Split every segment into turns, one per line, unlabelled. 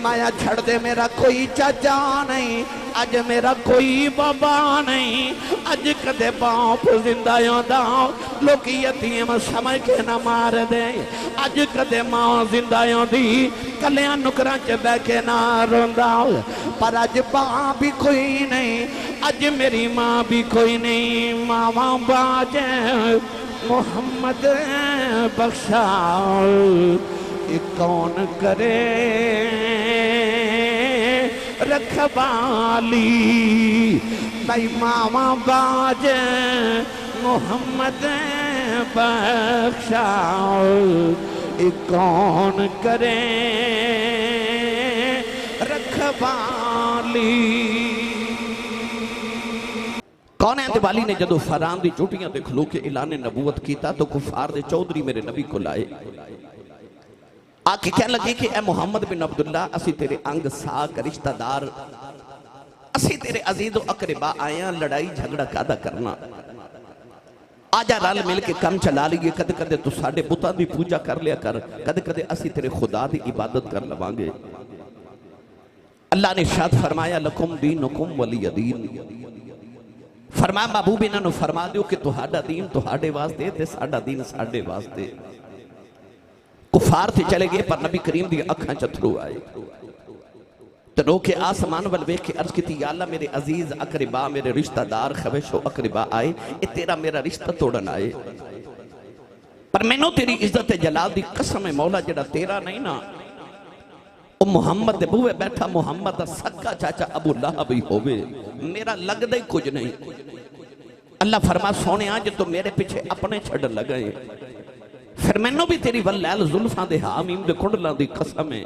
माया छड़ दे मेरा कोई चाचा नहीं, अज मेरा कोई बाबा नहीं, अज कदे बाप जिंदा आंदा लोकी यतीम समझ के ना मार दे, अज कदे मां जिंदा आंदी कलियां नुकरां च बह के ना रोंदा, पर अज बाप भी कोई नहीं, अज मेरी मां भी कोई नहीं। मावा बाजे मोहम्मद बख्शा कौन करे रखवाली, भाई मामा बाज मोहम्मद बख्शा कौन करे रखवाली। कौन है दिवाली ने जदों फरान दी चोटियां ते खलो के ऐलान नबूवत किया तो कुफार दे चौधरी मेरे नबी को लाए आके कह लगे कि ए मोहम्मद बिन अब्दुल्ला असी तेरे अंग साक रिश्तेदार असी तेरे अजीज अकरबा आया लड़ाई झगड़ा कादा करना, आजा रल मिल के कम चला लीए, कदे कदे तू साडे बुतां दी पूजा कर लिया कर, कदे कदे असी तेरे खुदा दी इबादत कर लवांगे। अल्लाह ने इरशाद फरमाया लकुम दीनुकुम वलिय दीन, फरमाया महबूब इन्हां फरमा दियो कि तुहाडा दीन तुहाडे वास्ते ते साडा दीन साडे वास्ते। कुफार थे चले गए पर नबी करीम दी अखां च अथरू आए तो रो के आसमान वल वेख के अर्ज की या अल्लाह मेरे अजीज अकरबा मेरे रिश्तेदार खवेशो अकरबा आए, ये तेरा मेरा रिश्ता तोड़न आए, पर मैनू तेरी इज्जत जलाल दी कसम है मौला जेड़ा तेरा नहीं ना वो मुहम्मद दे बूहे बैठा मुहम्मद दा सक्का चाचा अबू लहब ही होवे, मेरा लगदा ही कुछ नहीं। अल्लाह फरमा सोने जे तो मेरे पीछे अपने छड़ लगे फिर मैनू भी तेरी वलैल जुल्फां दे हामीम दे कुंडलां दी कसम है,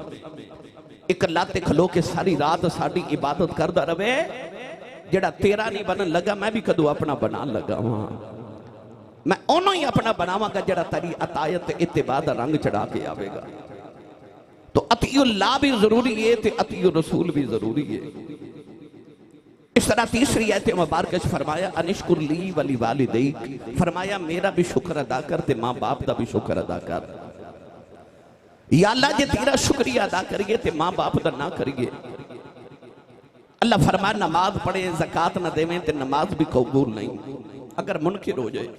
एक लाते खलो के सारी रात साडी इबादत करदा रवे, जेड़ा तेरा नहीं बनन लगा मैं भी कदों अपना बना लगा वां, मैं ओनों ही अपना बनावांगा जेड़ा तेरी अतायत इत्तिबा दा रंग चढ़ा के आवेगा। तो अतीउल्लाह भी जरूरी है ते अतीउर रसूल भी जरूरी है। इस तरह तीसरी आयत मुबारक फरमाया अनिश्कुर ली वली वालिदैक, फरमाया मेरा भी शुक्र अदा कर ते मां बाप दा भी शुक्र अदा कर। या अल्लाह जे तेरा शुक्रिया अदा करिए ते मां बाप दा ना करिए। अल्लाह फरमाया नमाज पढ़े ज़कात ना देवें ते नमाज भी कबूल नहीं, अगर मुनकिर हो जाए,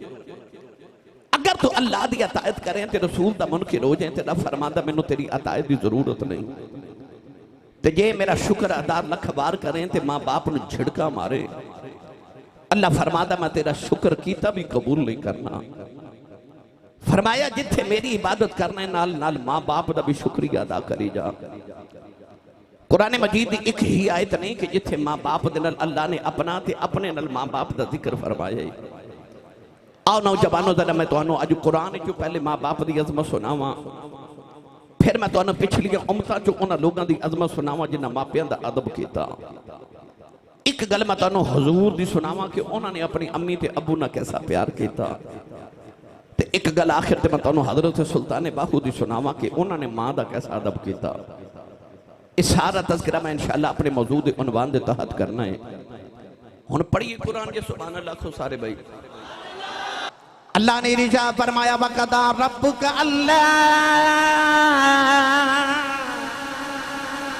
अगर तो अल्लाह दी अतायत करें ते रसूल दा मुनकिर हो जाए ते रब फरमांदा मैनू तेरी अतायत दी जरूरत नहीं, ते जे मेरा शुक्र अदा लख बार करें ते मां बाप नू झिड़का मारे, अल्लाह फरमादा मैं तेरा शुक्र कीता भी कबूल नहीं करना। फरमाया जिथे मेरी इबादत करने नाल नाल मां बाप दा भी शुक्रिया अदा करी जा। कुरान मजीद दी एक ही आयत नहीं कि जिथे मां बाप दे नाल अल्लाह ने अपना ते अपने नाल मां बाप दा जिक्र फरमाया। आओ नौजवानों जरा मैं तुहानू अज कुरान चो पहले मां बाप दी अजमत सुनावा, फिर मैं तुहानू पिछलियां उम्मतां चो उन्हां लोगां दी अजमत सुनावा जिन्हां मापियां दा अदब कीता। एक गल मैं तुहानू हुजूर दी सुनावा कि उन्हां ने अपनी अम्मी ते अबू नाल कैसा प्यार कीता, ते एक गल आखिर ते मैं तुहानू हजरत सुल्तान बाहू दी सुनावा कि उन्हां ने मां दा कैसा अदब कीता। इस सारा तज़किरा मैं इंशाअल्लाह अपने मौजूद उन्वान दे तहत करना है। हुण पढ़िए कुरान जे सुभान अल्लाह को सारे भाई। अल्लाह ने इरशाद फरमाया वक़दा रब्बुका अल्ला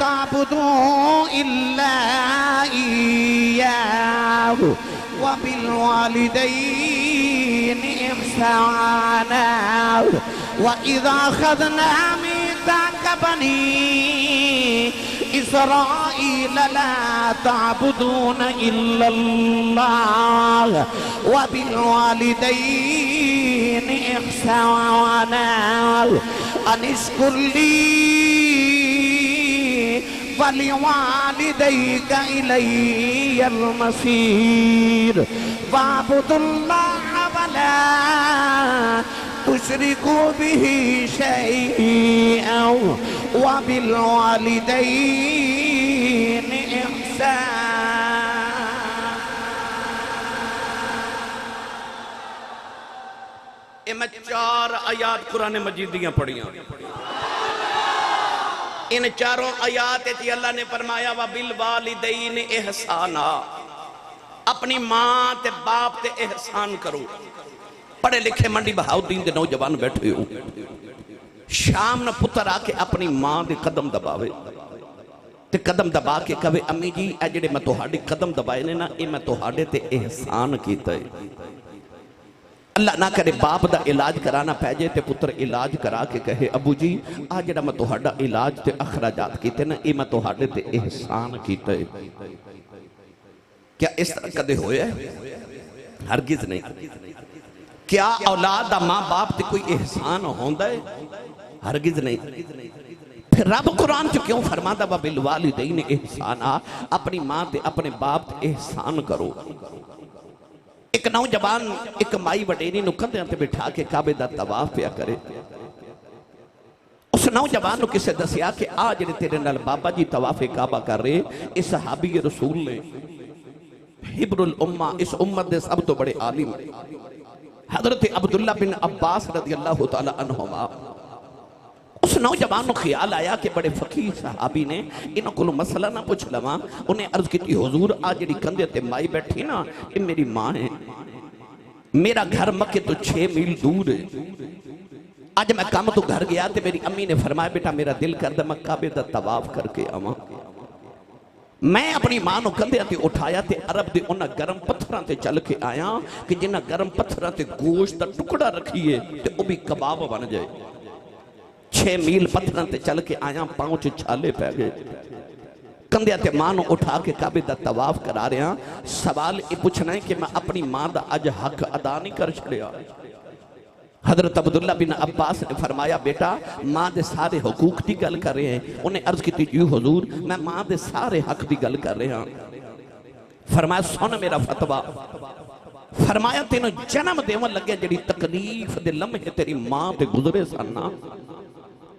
ताबुदू इल्ला इय्याहु व बिल वालिदैनि इहसाना व इज़ा अख़ज़ना मीसाक़ बनी इस्राईल ला ताबुदून इल्लल्लाह व बिल वालिदैनि इहसाना अनिश्कुर ली वली वालिदैका इलैयल मसीर वाबुदुल्लाह वला तुश्रिकू बिही शैअन व बिल वालिदैनि इहसान। मैं 4 आयात कुरान मजीद दियां पढ़ियां, इन चारों आयात अल्लाह ने फरमाया वा बिल वालिदैन एहसाना, अपनी मां ते बाप ते एहसान करो। पढ़े लिखे मंडी बहाउद्दीन के नौजवान बैठे हो, शाम न पुत्र आके अपनी मां के कदम दबावे, ते कदम दबा के कहे अम्मी जी ए जिहड़े मैं तुहाडे कदम दबाए ने ना ये मैं तुहाडे ते एहसान कीता है। अल्लाह ना करे बाप दा इलाज कराना पै जाए ते पुत्र इलाज करा के कहे अबू जी आ जिहड़ा मैं तुहाडा इलाज ते अखराजात कीते ना ये मैं तुहाडे ते एहसान कीता है। क्या इस तरह कदे होया? हरगिज नहीं। क्या औलाद दा मां बाप ते कोई एहसान होंदा है? हरगिज नहीं। फिर रब कुरान च क्यों फरमाता वा बिल वालिदैन एहसाना, अपनी मां ते अपने बाप ते एहसान करो। एक नौजवान एक माई वडेरी नु कंधे ते बिठा के काबे दा तवाफ पिया करे। उस नौजवान नु किसे दसिया कि आ जेड़े तेरे नाल बाबा जी तवाफे काबा कर रहे इस सहाबी रसूल ने हिब्रुल उम्मा, इस उम्मत दे सब तो बड़े आलिम हजरत अब्दुल्ला बिन अब्बास रज़ियल्लाहु तआला अन्हुमा। उस नौजवान को ख्याल आया कि बड़े फकीर सहाबी ने इन्हों को मसला ना पूछ लवा। उन्हें अर्ज की हुजूर आ जी कंधे ते माई बैठी ना ये मेरी मां है, मेरा घर मक्के तो 6 मील दूर है। अज मैं काम तो घर गया तो मेरी अम्मी ने फरमाया बेटा मेरा दिल करदा मैं काबे दा तवाफ करके आवां। मैं अपनी मां को कंधे ते उठाया ते अरब दे उन्हां गर्म पत्थरां ते चल के आया कि जिन्हां गर्म पत्थरां ते गोश्त दा टुकड़ा रखिए ते वो भी कबाब बन जाए। 6 मील पत्थरां ते चल के आया, पांव च छाले पै गए। कंधे ते मां को उठा के काबे दा तवाफ करा रहा। सवाल ये पूछना है कि मैं अपनी मां दा अज हक अदा नहीं कर छड़िया। हजरत अब्दुल्ला बिन अब्बास ने फरमाया बेटा मां दे सारे हुकूक की गल कर रहे हैं। उन्हें अर्ज की जी हुजूर मैं मां दे सारे हक की गल कर रहा। फरमाया सुन मेरा फतवा। फरमाया तेन जन्म देवन लगे जी तकलीफ दे लम्हे तेरी मां ते गुजरे सन ना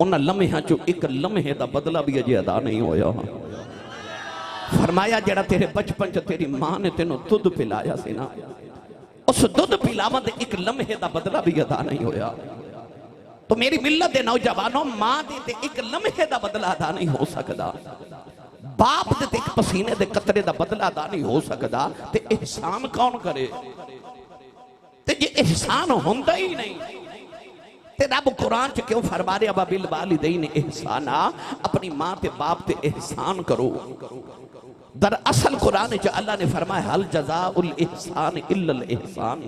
उन्हां लम्हियां चो एक लम्हे दा बदला भी अजे अदा नहीं होया। फरमाया जेड़ा तेरे बचपन च तेरी मां ने तेनों दुध पिलाया सी ना उस दुध पिलावन दे एक लम्हे दा बदला भी अदा नहीं होया। तो मेरी मिल्लत दे नौजवानों मां दे ते एक लम्हे दा बदला अदा नहीं हो सकदा, बाप दे ते एक पसीने दे कतरे दा बदला अदा नहीं हो सकदा। ते एहसान कौन करे? ते जे एहसान होंदा ही नहीं ते रब कुरान च क्यों फरमा रहा वा बिल वालिदैन एहसाना, अपनी मां ते बाप ते एहसान करो। दरअसल कुरान च अल्लाह ने फरमाया हल जज़ाउल एहसान इल्लल एहसान।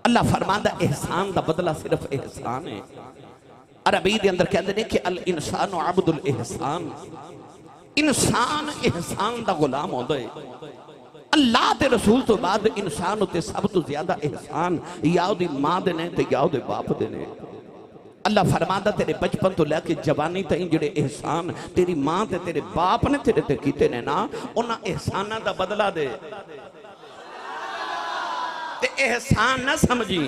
अल्लाह फरमांदा एहसान दा बदला सिर्फ एहसान है। अरबी दे अंदर कहंदे ने कि अल इंसानु अब्दुल एहसान, इंसान एहसान दा गुलाम होंदा है। अल्लाह दे रसूल तो बाद इंसान उत्ते सब तो ज्यादा एहसान या उदी मां दे ने ते या उदे बाप दे ने। अल्लाह फरमांदा तेरे बचपन तो लैके जवानी ताईं जिहड़े एहसान तेरी मां ते तेरे बाप ने तेरे ते कीते ने ना उन्हां एहसानां दा बदला दे। ते एहसान ना समझी।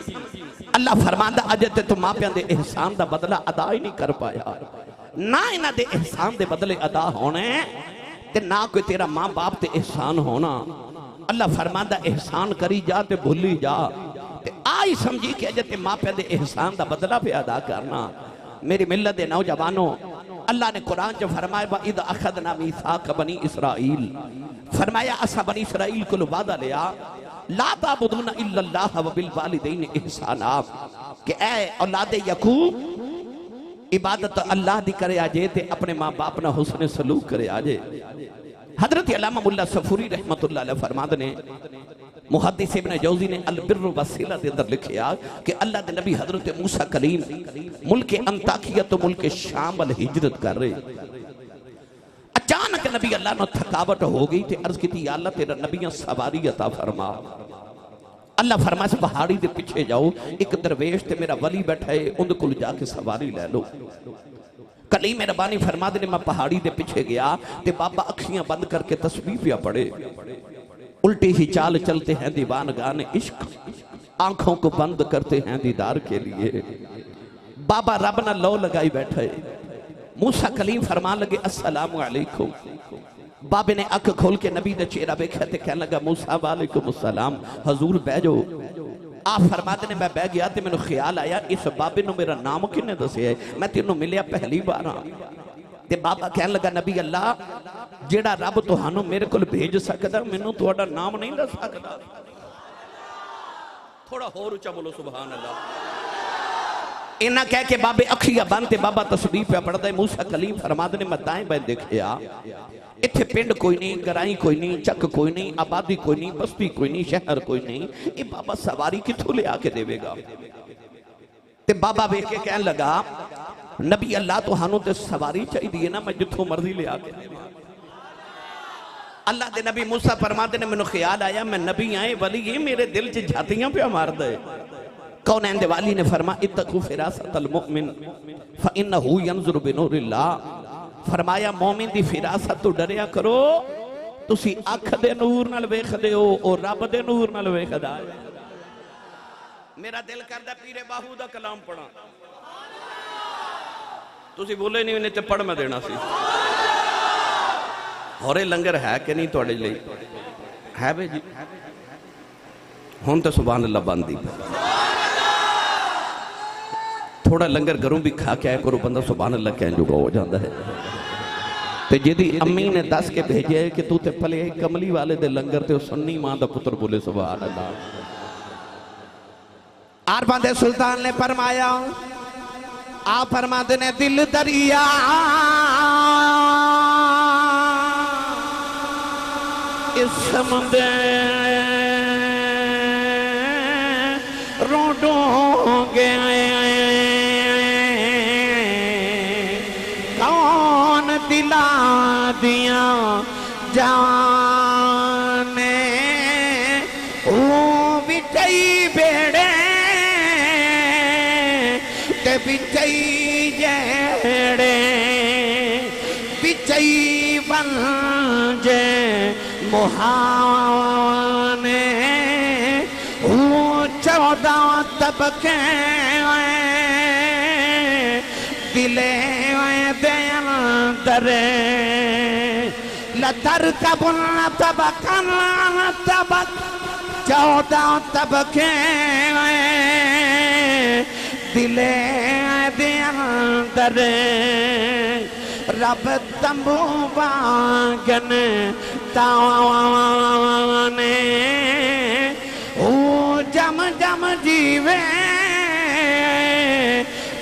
अल्लाह फरमांदा अजे ते तू मापियां दे एहसान दा बदला अदा ही नहीं कर पाया, ना इन्हां दे एहसान दे बदले अदा होने ते ना कोई तेरा मां बाप ते एहसान होना। अल्लाह फरमांदा एहसान करी जा ते भूली जा। आई समझी कि अजे ते मां दे एहसान दा बदला पे अदा करना। मेरी मिल्लत दे नौजवानों अल्लाह ने कुरान च फरमाया व इद अखदना मीसाक बनी इसराइल, फरमाया असा बनी इसराइल को वादा लिया ला ताबुदूना इल्लल्लाह व बिल वालिदैन एहसाना कि ए औलादे यकूब इबादत अल्लाह दी करे आजे ते अपने मां बाप ना हुस्न सलूक करे आजे। हजरत अल्लामा मुल्ला सफूरी रहमतुल्लाह अलैह फरमाते ने मुहद्दिस इब्न जौज़ी ने अल बिर्र वसीला के अंदर लिखा कि अल्लाह के नबी हजरत मूसा कलीम मुल्क अंताकिया तो मुल्क शाम वाल हिजरत कर रहे। अचानक नबी अल्लाह ने थकावट हो गई ते अर्ज की अल्लाह तेरा नबियां सवारी अता फरमा। अल्लाह फरमा से पहाड़ी के पिछे जाओ, एक दरवेश ते मेरा वली बैठा है उनके कोल जाके सवारी ले लो। कली मेहरबानी फरमा दे मैं पहाड़ी के पिछे गया ते बाबा अखियां बंद करके तस्बीह पिया पड़े। उल्टी ही चाल चलते हैं दीवान गाने इश्क, आंखों को बंद करते हैं दीदार के लिए। बाबा रब ना लो लगाई बैठे। मूसा कलीम फरमान लगे अस्सलामु अलैकुम। बाबे ने अख खोल के नबी का चेहरा वेख्या ते कहने लगा मूसा वालेकुम अस्सलाम, हजूर बह जाओ। आप फरमाते ने मैं बह गया तो मैंने ख्याल आया इस बाबे नु मेरा नाम किन्ने दसिया है, मैं तेनों मिलिया पहली बार हाँ। ते बाबा कहने लगा नबी अल्लाह जेड़ा रब तुहानू मेरे को भेज सकदा मैनू तुहाडा नाम नहीं दस सकदा। थोड़ा होर उच्चा बोलो सुभान अल्लाह। इन्ना कह के बाबे अखियां बंद ते बाबा तस्बीह पे पढ़दा है। मूसा कलीम फरमाते ने मैं दाएं बाएं देखिया, इत्थे पिंड कोई नहीं, गराई कोई नहीं, चक कोई नहीं, आबादी कोई नहीं, बस्ती कोई नहीं, शहर कोई नहीं। ये बाबा सवारी किथों लिया के देवेगा? ते बाबा वेख के कहन लगा नबी अल्लाह तुहानू ते सवारी चाहिए ना, मैं जिथों मर्जी लिया के देवां। अल्लाह दे नबी मूसा फरमाते ने मैनू ख्याल आया मैं नबी आए वली ये मेरे दिल च झातियां पे मार दे। कौन है वाली ने फरमा इत्तकू फिरासतल मुमिन फइन्नहु यंजुरु बिनूरिल्लाह। फरमाया मोमिन दी फिरासत तो डरिया करो, तुसी अख दे नूर नाल वेखदे हो और रब दे नूर नाल वेखदा है। मेरा दिल करदा पीरे बाहू दा कलाम पढ़ा, तुसी बोले नहीं इन्हें ते पढ़ मैं देना सी। होरे लंगर है कि नहीं तुहाडे लई? है बे जी, हुण तो सुभान अल्लाह बंद ही। थोड़ा लंगर घरों भी खा के आया करो, बंदा सुभान अल्लाह कहने जोगा हो जाता है। ते जिहदी अम्मी ने दस के भेजे कि तू ते पले कमली वाले दे लंगर ते सुन्नी मां दा पुत्र बोले सुभान अल्लाह। आरफां दे सुल्तान ने फरमाया आप फरमाते ने दिल दरिया इस समुंदर रोडोगे कौन दिला दिया जाने वो बिचई बेड़े ते बिचई जेड़े बिचई बन जे मुहाने वो 14 तबके दिले दे अंदर लतर कबुल तबकन तबक 14 तबके दिले दे अंदर रब तंबू बागन ताने ओ जम जम जीवे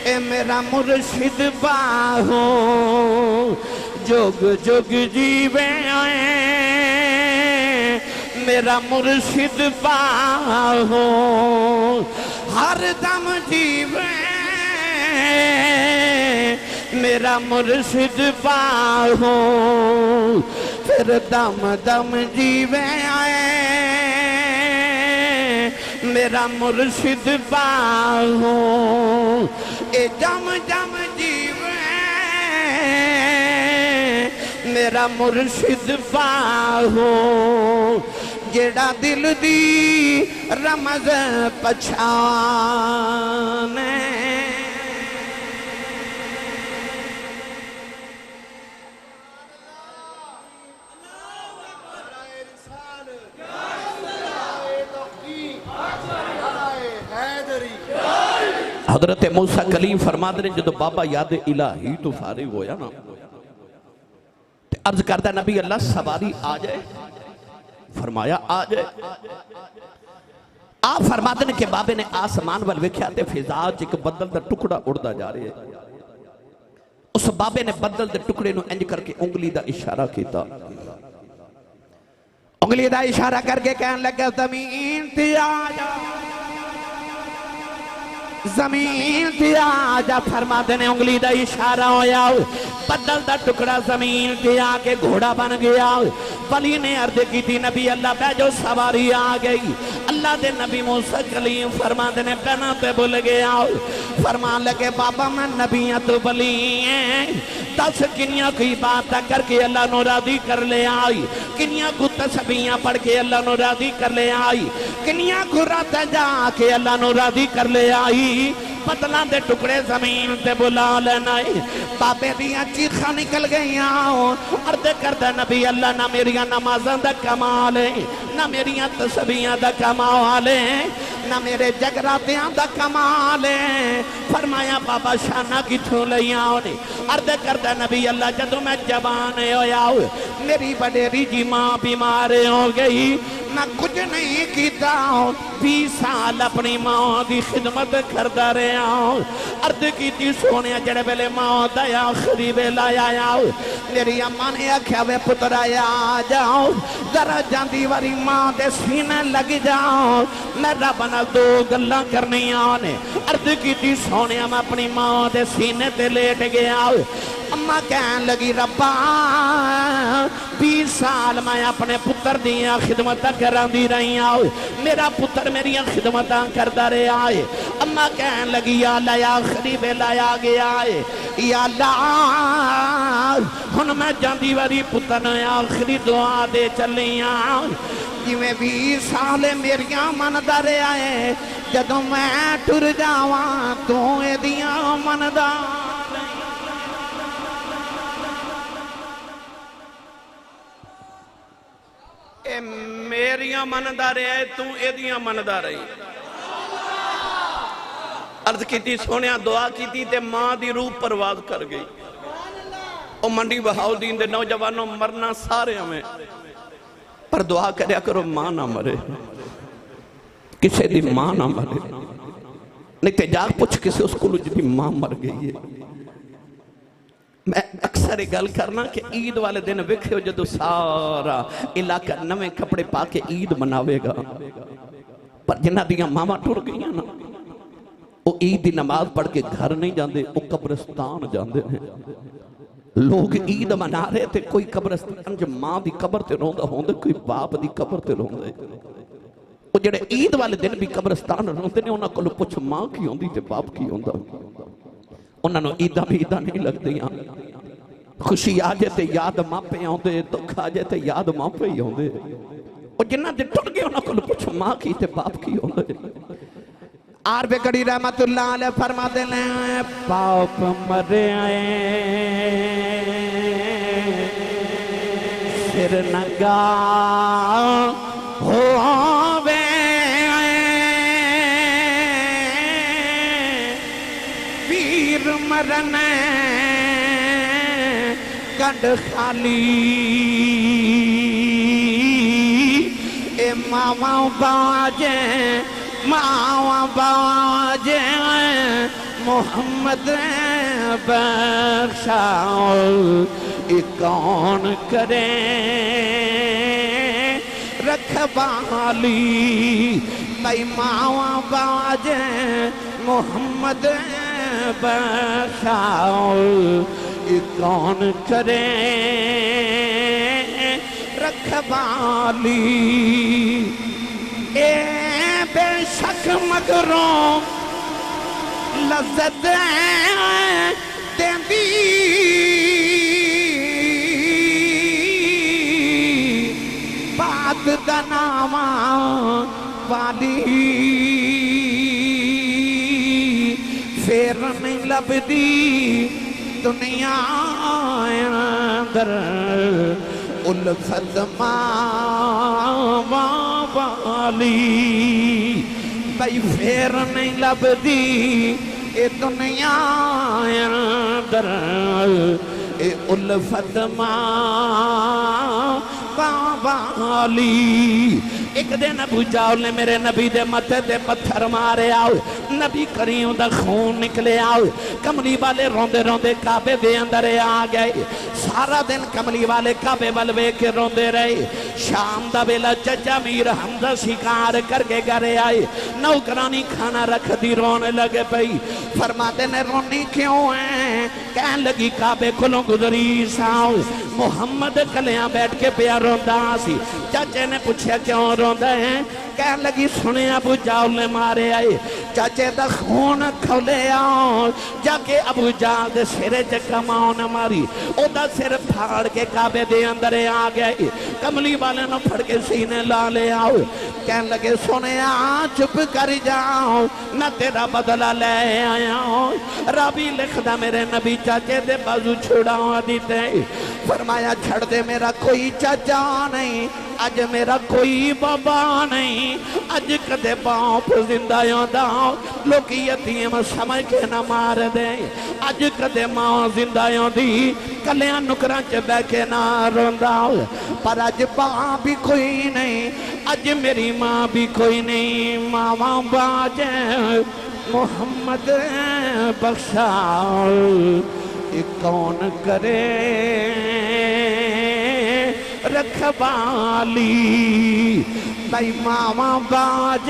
ए मेरा मुर्शिद बाहो जुग जुग जीवे मेरा मुर्शिद बाहो हर दम जीवे मेरा मुर्शिद बाहो फिर दम दम जीवे मेरा मुर्शिद बाहो ए जम जम जीवे मेरा मुर्शिद बाहो जेड़ा दिल दी रमज पछाने हजरत मूसा कलीम फरमाते ने जो बाबा याद इलाही तो फारिग होया ना ते अर्ज करदा नबी अल्लाह सवारी आ जाए। फरमाया आ जाए। आप फरमाते ने कि बाबे ने आसमान वाल वेख्या ते फिजा च एक बदल दा टुकड़ा उड़दा जा रहा है। उस बाबे ने बदल दे टुकड़े नूं इंज करके उंगली दा इशारा कीता। उंगली दा इशारा करके कहन लगा जमीन ते आ जा जमीन ते आजा। फरमाते ने उंगली दा इशारा होया बदल दा टुकड़ा जमीन ते आके घोड़ा बन गया। वली ने अर्ज की थी नबी अल्लाह बैठो सवारी आ गई। अल्लाह दे नबी मूसा कलीम फरमाते ने पहना पे भूल गया। फरमान लगे बाबा मैं नबियां तो वली दस किनिया कोई बात करके अल्लाह नु राजी कर ले आई, किनिया को तस्बीहां पढ़ के अल्लाह नु राजी कर ले आई, किनिया को रात जाके अल्लाह नु राजी कर ले आई। बदला दे टुकड़े जमीन ते बुला लेना बाबे दियां चीखां निकल गई। अर्ज करदा नबी अल्लाह ना मेरिया नमाज़ां दा कमाल है, ना मेरिया तस्बीहां दा कमाल है, ना मेरे जगरातियां दा कमाल है। फरमाया बाबा शाना किथों लईआं ने? अर्ज करदा नबी अल्लाह जदों मैं जवान होया मेरी वडेरी जी मां बीमार हो गई, मैं कुछ नहीं किया 20 साल अपनी मां की खिदमत करता रहा अर्ज की सोने जड़े वेले मां का आखिरी वेला आया मेरी अम्मा ने आख्या वे पुत्र आ जाओ जरा जाती वारी मां के सीने लग जाओ मैं रब नाल 2 गल्लां करनियां ने अर्ज की सोने मैं अपनी मां के सीने ते लेट गया अम्मा कहन लगी रब्बा 20 साल मैं अपने पुत्र दी खिदमत करांदी रही मेरा पुत्र मेरी खिदमत करता रहा है अम्मा कहन लगी या अल्लाह आखिरी वेला आ गया है या अल्लाह हुण मैं जांदी वारी पुत्र ने आखिरी दुआ दे चली जिवें 20 साल मेरिया मनदा रहा है जदों मैं टुर जावां तू एदियां मनदा मेरिया मनदा रहा है तू एदियां मनदा रही अर्ज की सोने दुआ की ते मां की रूह परवाज कर गई ओ मंडी बहाउद्दीन दे नौजवानों मरना सारे में पर दुआ करया करो मां ना मरे किसी दी मां ना मरे नहीं ते जाग पुछ किसी स्कूल जिदी मां मर गई है मैं अक्सर ये गल करना कि ईद वाले दिन वेखियो जदों सारा इलाका नवे कपड़े पा के ईद मनावेगा पर जिन्हां दियां मावां टुर गईयां ना वो ईद की नमाज पढ़ के घर नहीं जाते वो कब्रिस्तान जाते हैं लोग ईद मना रहे थे कोई कब्रिस्तान च मां की कबर ते रोंदा होंदा कोई बाप की कबर ते रोंदा वो जेड़े ईद वाले दिन भी कब्रिस्तान रोंदे ने उन्हां कोलों पुछ मां की होंदी ते बाप की होंदा उन्होंने ईदा भी ईदा नहीं लगदियां खुशी आ जाए तो याद मापे आते दुख आ जाए तो याद मापे ही आते और जिन्होंने दे टुट गए उन्होंने को पुछ मां की ते बाप की होंदे आर बेकड़ी रहमतुल्लाह अलैह फरमाते ने पाप मरे सिर नंगा होवे वीर मरन कंड खाली ए मावा बाजे मावा बाजे मोहम्मद बख्शाओ ये कौन करे रखवाली भाई मावा बाजे मोहम्मद बख्शाओ ये कौन करे रखवाली ए बेशक मगरों लज़्ज़त देंदी बात दा नामा वाली फिर नहीं लभदी दुनिया अंदर उल्फत वाली भाई फिर नहीं लभदी ए दुनिया अंदर ए उल्फत वाली एक दिन अबू जाहल ने मेरे नबी दे मथे ते पत्थर मारे आओ नबी करीम दा खून निकले आओ कमली वाले रोंदे रोंदे काबे दे अंदर आ गए सारा दिन कमली वाले काबे वल वेख के रोंदे रहे शाम दा वेला चचा मीर हमदा शिकार करके घरे आए नौकरानी खाना रख दी रोने लगे पई फरमाते ने रोनी क्यों है कहन लगी काबे कोलों गुजरी साओ मोहम्मद कलियां बैठ के पिया रोंदा सी चाचे ने पूछा क्यों रोंदा है कह लगी सुने अबू जाहल ने मारे आए चाचे दा खून खोले आओ जाके अबू जाहल दे सिरे च कमान मारी ओदा सिर फाड़ के काबे दे अंदर आ गए कमली वाले ने फड़ के सीने ला ले आओ कह लगे सुने चुप कर जाओ मैं तेरा बदला ले आया रावी लिखदा मेरे नबी चाचे दे बाजू छुड़ावा दीते फरमाया छड़ दे मेरा कोई चाचा नहीं अज मेरा कोई बाबा नहीं अज कदे बाप जिंदा आंदा लोग यतीम समझ के ना मार दे। अज कदे मां जिंदा दी कलियां नुकरां च बह के ना रोंदा, पर अज मां भी कोई नहीं, अज मेरी मां भी कोई नहीं। मावा बाज मोहम्मद बख्शा कौन करे रखवाली, भाई मावा बाज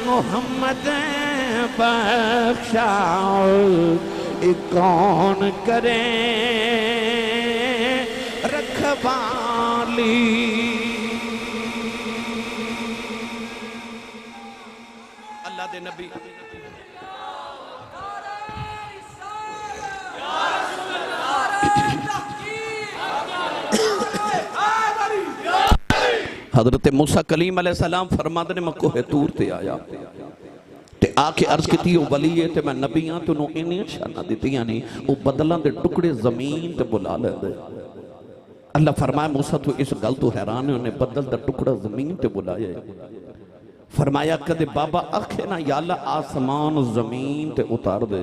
मोहम्मद बख्शा कौन करे रखवाली। अल्लाह दे नबी हजरत मूसा कलीम अलैहिस्सलाम फरमाते ने मैं कोहे तूर ते आया ते आके अर्ज की वली है ते मैं नबी हाँ तेनों इन्नियां शाना दित्तियां ने वो बदलों के टुकड़े जमीन ते बुला लेंदे। अल्लाह फरमाया मूसा तू इस गल तो हैरान है, उन्हें बदल का टुकड़ा जमीन ते बुलाया। फरमाया कदे बाबा आखे ना या अल्लाह आसमान जमीन ते उतार दे,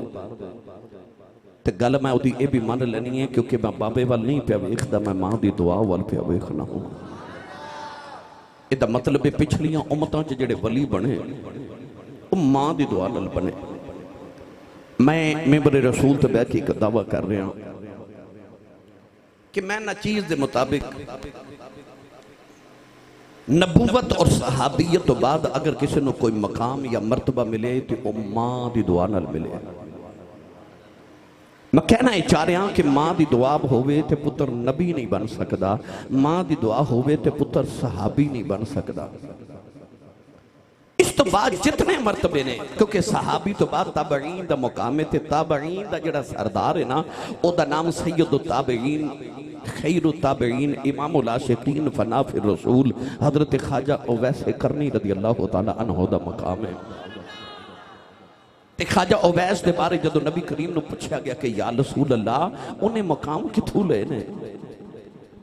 ते गल मैं उदी ये भी मान लेनी है क्योंकि मैं बाबे वाल नहीं पिया वेखदा, मैं मां की दुआ वाल पिया वेखना हूं। इहदा मतलब है पिछलियां उम्मतां च जिहड़े वली बने वो मां की दुआ नाल बने। मैं मेंबर रसूल ते बैठ के एक दावा कर रहा कि मैं ना चीज के मुताबिक नबूवत और सहाबियत तो बाद अगर किसी को कोई मकाम या मर्तबा मिले तो वो मां की दुआ नाल मिले। मैं कहना यह चाह रहा कि मां की दुआ होवे ते पुत्र नबी नहीं बन सकता, मां की दुआ होवे ते पुत्र सहाबी नहीं बन सकता। इस तो बाद जितने मरतबे ने, क्योंकि सहाबी तो बाद ताबईन दा मुकाम है, ताबईन दा जिहड़ा सरदार है ना ओदा नाम सैयदुत ताबईन खैरुत ताबईन इमामुल आशिकीन फनाफिर रसूल हजरत ख्वाजा उवैस करनी रज़ी अल्लाह तआला अन्हु दा मकाम है। ख्वाजा उवैस के बारे जो नबी करीम ने पूछा गया कि या रसूल अल्लाह उन्हें मकाम कितों ले ने,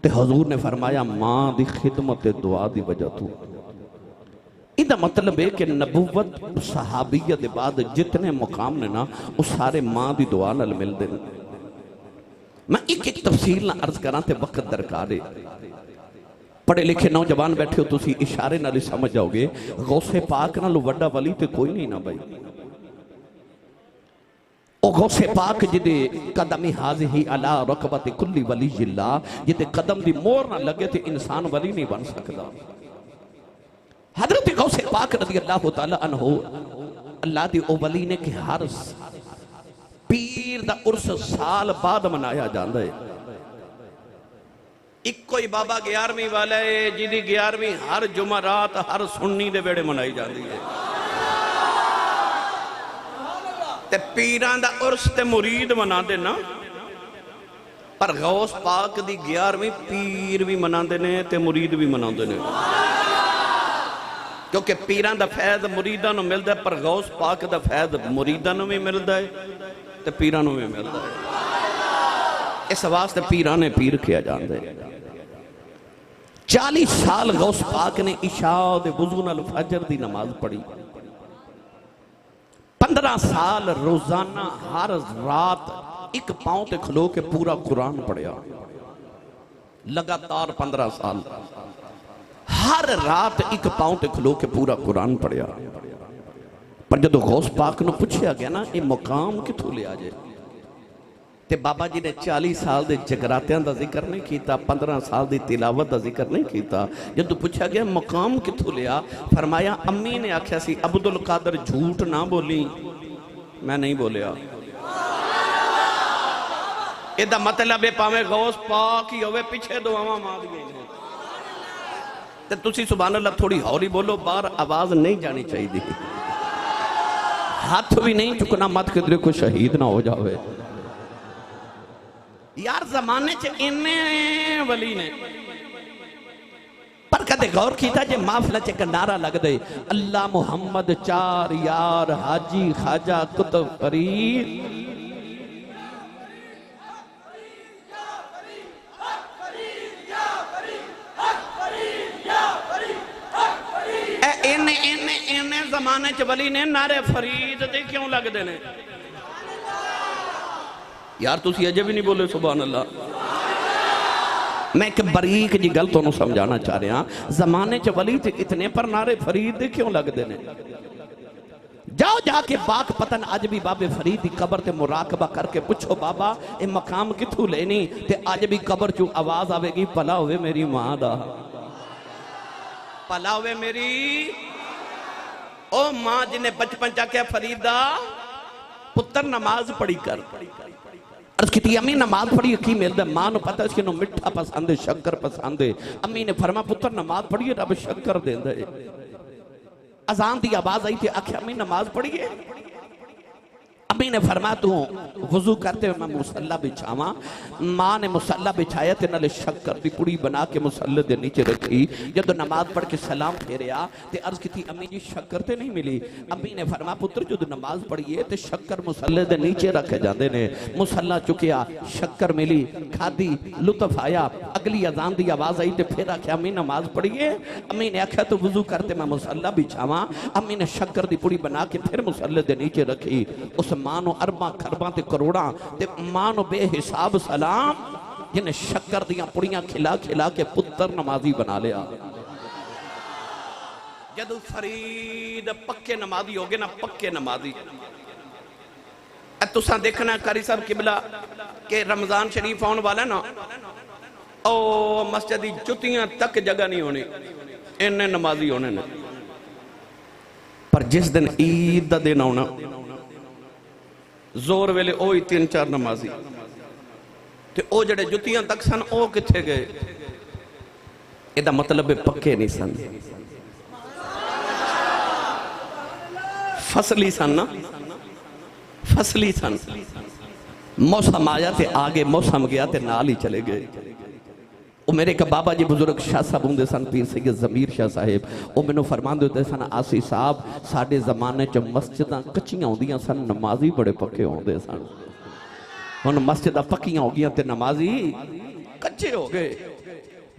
ते हजूर ने फरमाया मां की खिदमत दुआ की वजह तो। इसका मतलब है कि नबूवत सहाबियत के बाद जितने मुकाम ने ना वो सारे मां की दुआ नाल मिलते हैं। मैं एक एक तफसील ना अर्ज करा तो वक्त दरकार है। पढ़े लिखे नौजवान बैठे हो तुसी इशारे नाल समझ जाओगे गौसे पाक नाल वड्डा वली तो कोई नहीं ना भाई। ओ गौसे पाक जिदे कदमी हाज़िही अला रकबत कुल्ली वली जिल्ला, जिदे कदम दी मोर ना लगे तो इंसान वली नहीं बन सकता। हजरत गौसे पाक रज़ी अल्लाह तआला अन्हु अल्लाह दी ओ वली ने कि हर पीर दा उर्स साल बाद मनाया जाता है। इको ही बाबा 11वीं वाला है जिदी 11वीं हर जुमरात हर सुन्नी दे वेड़े मनाई जाती है। ते पीरां दा उर्स ते मुरीद मनाते ना, पर गौस पाक दी 11वीं पीर भी मनाते ने ते मुरीद भी मनाते ने, क्योंकि पीरां दा फैज़ मुरीदां नूं मिलदा है, पर गौस पाक दा फैज़ मुरीदां नूं भी मिलदा है ते पीरां नूं भी मिलदा है। इस वास्ते पीरां ने पीर किया जाता है। 40 साल गौस पाक ने इशा दे वुज़ू नाल फजर दी नमाज पढ़ी। 15 साल रोजाना हर रात एक पांव ते खलो के पूरा कुरान पढ़िया। लगातार 15 साल हर रात एक पांव ते खलो के पूरा कुरान पढ़िया। पर जो गौस पाक नूं पूछा गया ना ये मुकाम किथों लिया जे, ते बाबा जी ने 40 साल के जगरात्यां का जिक्र नहीं किया, 15 साल की तिलावत का जिक्र नहीं किया। जब पूछा गया मुकाम किथों लिया, फरमाया अम्मी ने आख्या सी अब्दुल कादर झूठ ना बोली, मैं नहीं बोलिया। इहदा मतलब है भावें गौस पाक ही होवे पिछे दुआवां मांग गए ते तुसी सुभान अल्लाह थोड़ी हौली बोलो, बाहर आवाज नहीं जानी चाहिए, हाथ भी नहीं चुकना, मत किधरे कोई शहीद ना हो जावे। यार जमाने च इन्ने वली ने, पर कदे गौर किया जे माफला च एक नारा लग दे अल्लाह मुहम्मद चार यार हाजी खाजा कुतुब फरीद, जमाने च वली ने नारे फरीद दे क्यों लगते ने? यार तुसी अजे भी नहीं बोले सुभान अल्लाह। मैं एक बारीक जी गल तुहानू समझाना चाह रहा, जमाने च वली च इतने पर नारे फरीद दे क्यों लगते ने? जाओ जाके बाग पतन अज भी बाबे फरीद की कबर ते मुराकबा करके पूछो बाबा ये मकाम किथों लेनी, ते अज भी कबर चू आवाज आवेगी भला होवे मेरी मां दा, भला होवे मेरी ओ मां जिन्हें बचपन च आख्या फरीदा पुत्र नमाज पढ़ी कर। अर्ज की अम्मी नमाज पढ़ी की मिलता? मां को पता कि मिठा पसंद है, शक्कर पसंद है। अम्मी ने फरमा पुत्र नमाज पढ़िए रब शक्कर देंदा है। अजान की आवाज आई थी, आख्या अम्मी नमाज पढ़िए। अम्मी ने फरमा तू वजू करते हुए मैं मुसल्ला बिछावा। मां ने मुसल्ला बिछाया ते नाले शक्कर की पुड़ी बना के मुसल्ले के नीचे रखी। जब नमाज पढ़ के सलाम फेरिया ते अर्ज की अम्मी जी शक्कर ते नहीं मिली। अम्मी ने फरमा पुत्र जो नमाज पढ़िए तो शक्कर मुसल्ले के नीचे रखे जाते ने। मुसल्ला चुकिया, शक्कर मिली, खाधी, लुत्फ आया। अगली अजान की आवाज आई तो फिर आख्या अम्मी नमाज पढ़िए। अम्मी ने आख्या तो वजू करते मैं मुसल्ला बिछावा। अम्मी ने शक्कर की पुड़ी बना के फिर मुसल्ले के नीचे रखी। उस मां नो अरबा खरबा ते करोड़ा ते मां नो बेहिसाब सलाम जिन्हें शक्कर दियां पुड़ियां खिला खिला के पुत्र नमाजी बना लिया। जदों फरीद पक्के नमाजी हो गए ना, पक्के नमाजी तुसा देखना कारी साहब किबला के रमजान शरीफ आने वाला ना, ओ मस्जिद दी जुतियां तक जगह नहीं होनी, इन्ने नमाजी होने ने। पर जिस दिन ईद का दिन आना जोर वेले ओ ही 3-4 नमाजी ते ओ जड़े जुतियां तक सन ओ किथे गए? एदा मतलब पक्के नहीं सन, फसली सन ना, फसली सन। मौसम आया ते आगे, मौसम गया ते नाल ही चले गए। वो मेरे एक बाबा जी बुजुर्ग शाह साहब होंगे सन, पीर सैयद जमीर शाह साहेब, वो मैनू फरमाते होते सन आसी साहब साडे जमाने च मस्जिदां कच्चियां होंदियां सन, नमाजी बड़े पक्के होंदे सन। हुण मस्जिदां पक्कियां हो गई ते नमाजी कच्चे हो गए।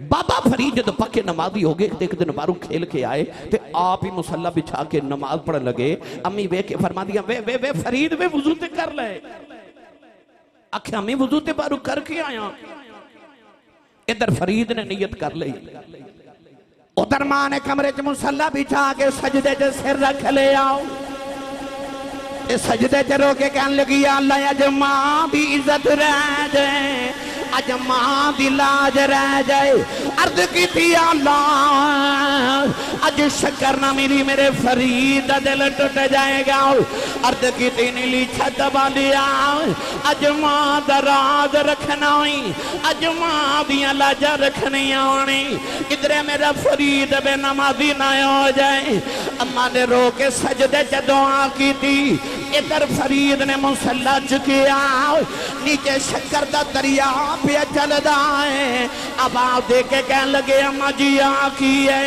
बाबा फरीद जब पक्के नमाजी हो गए, एक दिन बाहरों खेल के आए ते आप ही मुसल्ला बिछा के नमाज पढ़न लगे। अम्मी वे के फरमा दिया वे वे वे फरीद वे वजू ते कर ले। आख्या अम्मी वजू ते बाहरों करके आया। इधर फरीद ने नियत कर ली, उधर मां ने कमरे च मुसल्ला बिछा के सजदे च सिर रख ले आओ। सजदे च रो के कहने लगी अल्लाह अज मां दी इज्जत रह जाए, अज मां दी लाज रह जाए। अर्ज की अल्लाह अज शक्कर ना मिली मेरे फरीद दा दिल टूट जाएगा। अर्ज की नीली छत बालिया अज मां दा राज रखना ही, अज मां दियां लाजा रखनिया होनी। किधरे मेरा फरीद बेनमाजी ना हो जाए। अम्मा ने रो के सजदे च दुआ की थी। इधर फरीद ने मुसल्ला चुकिया, नीचे शक्कर दा दरिया पे चलदा है। अब आप दे के कह लगे अम्मा जी आ की है।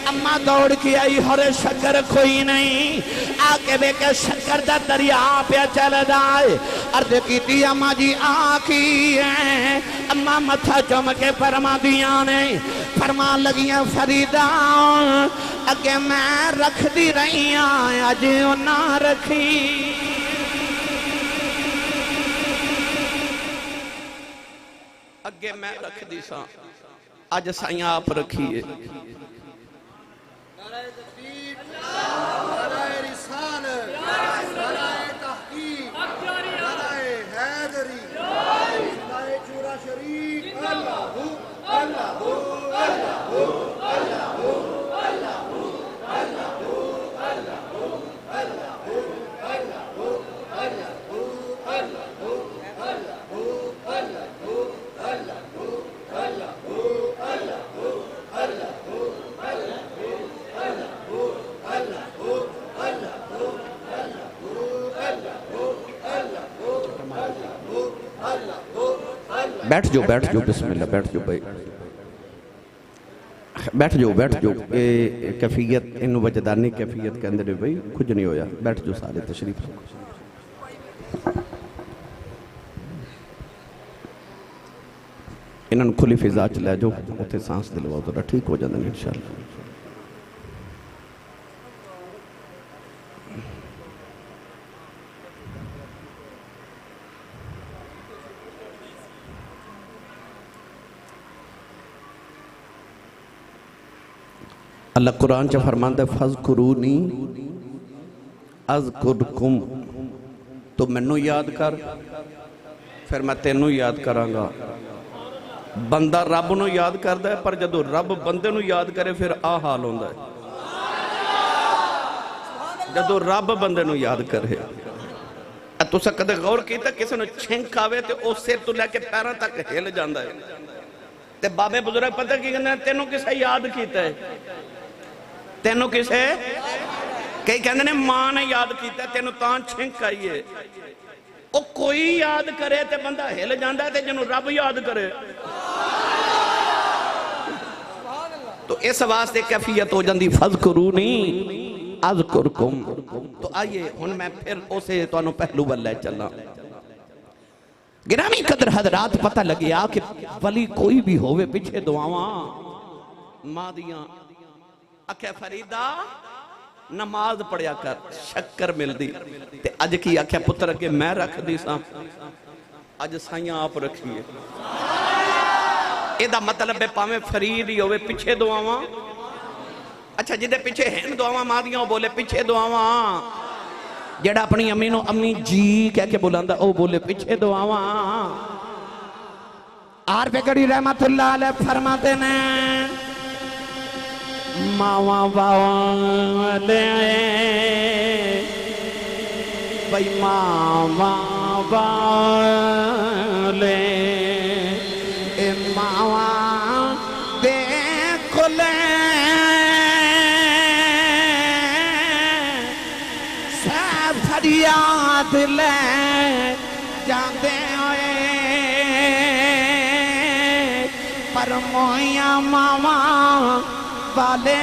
अम्मा दौड़ के आई, हरे शक्कर कोई नहीं। आके बेके शक्कर दा दरिया पे चलदा है। अर्ज की अम्मा जी आ की है। अम्मा मथा चुम के फरमा दिया ने, फरमा लगिया फरीदा अगे मैं रख दी रही अज ना रखी। अगे मैं रख दी सा अज साई आप रखिए। बैठ जाओ बैठ जाओ, बिस्मिल्लाह बैठ जाओ भाई, बैठ जाओ बैठ जाओ। ये कैफियत इनू वजदानी कैफियत के अंदर भाई कुछ नहीं होया। बैठ जाओ सारे तशरीफ। इन्होंने खुली फिजा च लै जाओ, उत्थे सांस दिलवाओ, थोड़ा ठीक हो जाते हैं इंशाअल्लाह। अल्लाह कुरान च फरमांदा है फज़कुरूनी अज़कुरकुम, तो मैनू याद कर फिर मैं तेनू याद करांगा। बंदा रब नू याद करता है, पर जदों रब बंदे नू याद करे फिर आ हाल होंदा है। जदों रब बंदे नू याद करे, तुसा कदे गौर कीता किसी नू छिंक आवे ते उस सिर तो लैके पैरों तक हिल जांदा है। ते बाबे बुजुर्ग पता की कहंदे तेनू किसे याद कीता है, तेनू किसे, कई कहंदे ने मां ने याद कीता तेनू तां छिंक आई है। ओ कोई याद करे ते बंदा हिल जांदा है, ते जिन्हों रब याद करे तो इस वास्ते कैफियत हो जाती फज़कुरूनी अज़कुरकुम। तो आइए हुण मैं फिर उसे तुहानू पहलू वल लै चला। गिरामी कदर हज़रात, पता लगे कि वली कोई भी होवे पिछे दुआवां मां दियां। आख्या फरीदा नमाज पढ़िया कर, शक्कर मिलदी। ते अज की आख्या पुत्र अगे मैं रखदी सा, अज साइयां आप रखिए। एदा मतलब है भावें फरीद ही होवे पिछे दुआवां। अच्छा जिदे पिछे हैं दुआवां मां दियां वो बोले पिछे दुआवां। जेड़ा अपनी अम्मी नू अम्मी जी कह के बुलांदा ओ बोले पिछे दुआवां। आर पे कड़ी रहमतुल्लाह अलैह फरमाते ने मावा वाले भाई मावा वाले ए मावा देखो ले सब फरियाद ले जाते होए, पर मोया मावा वाले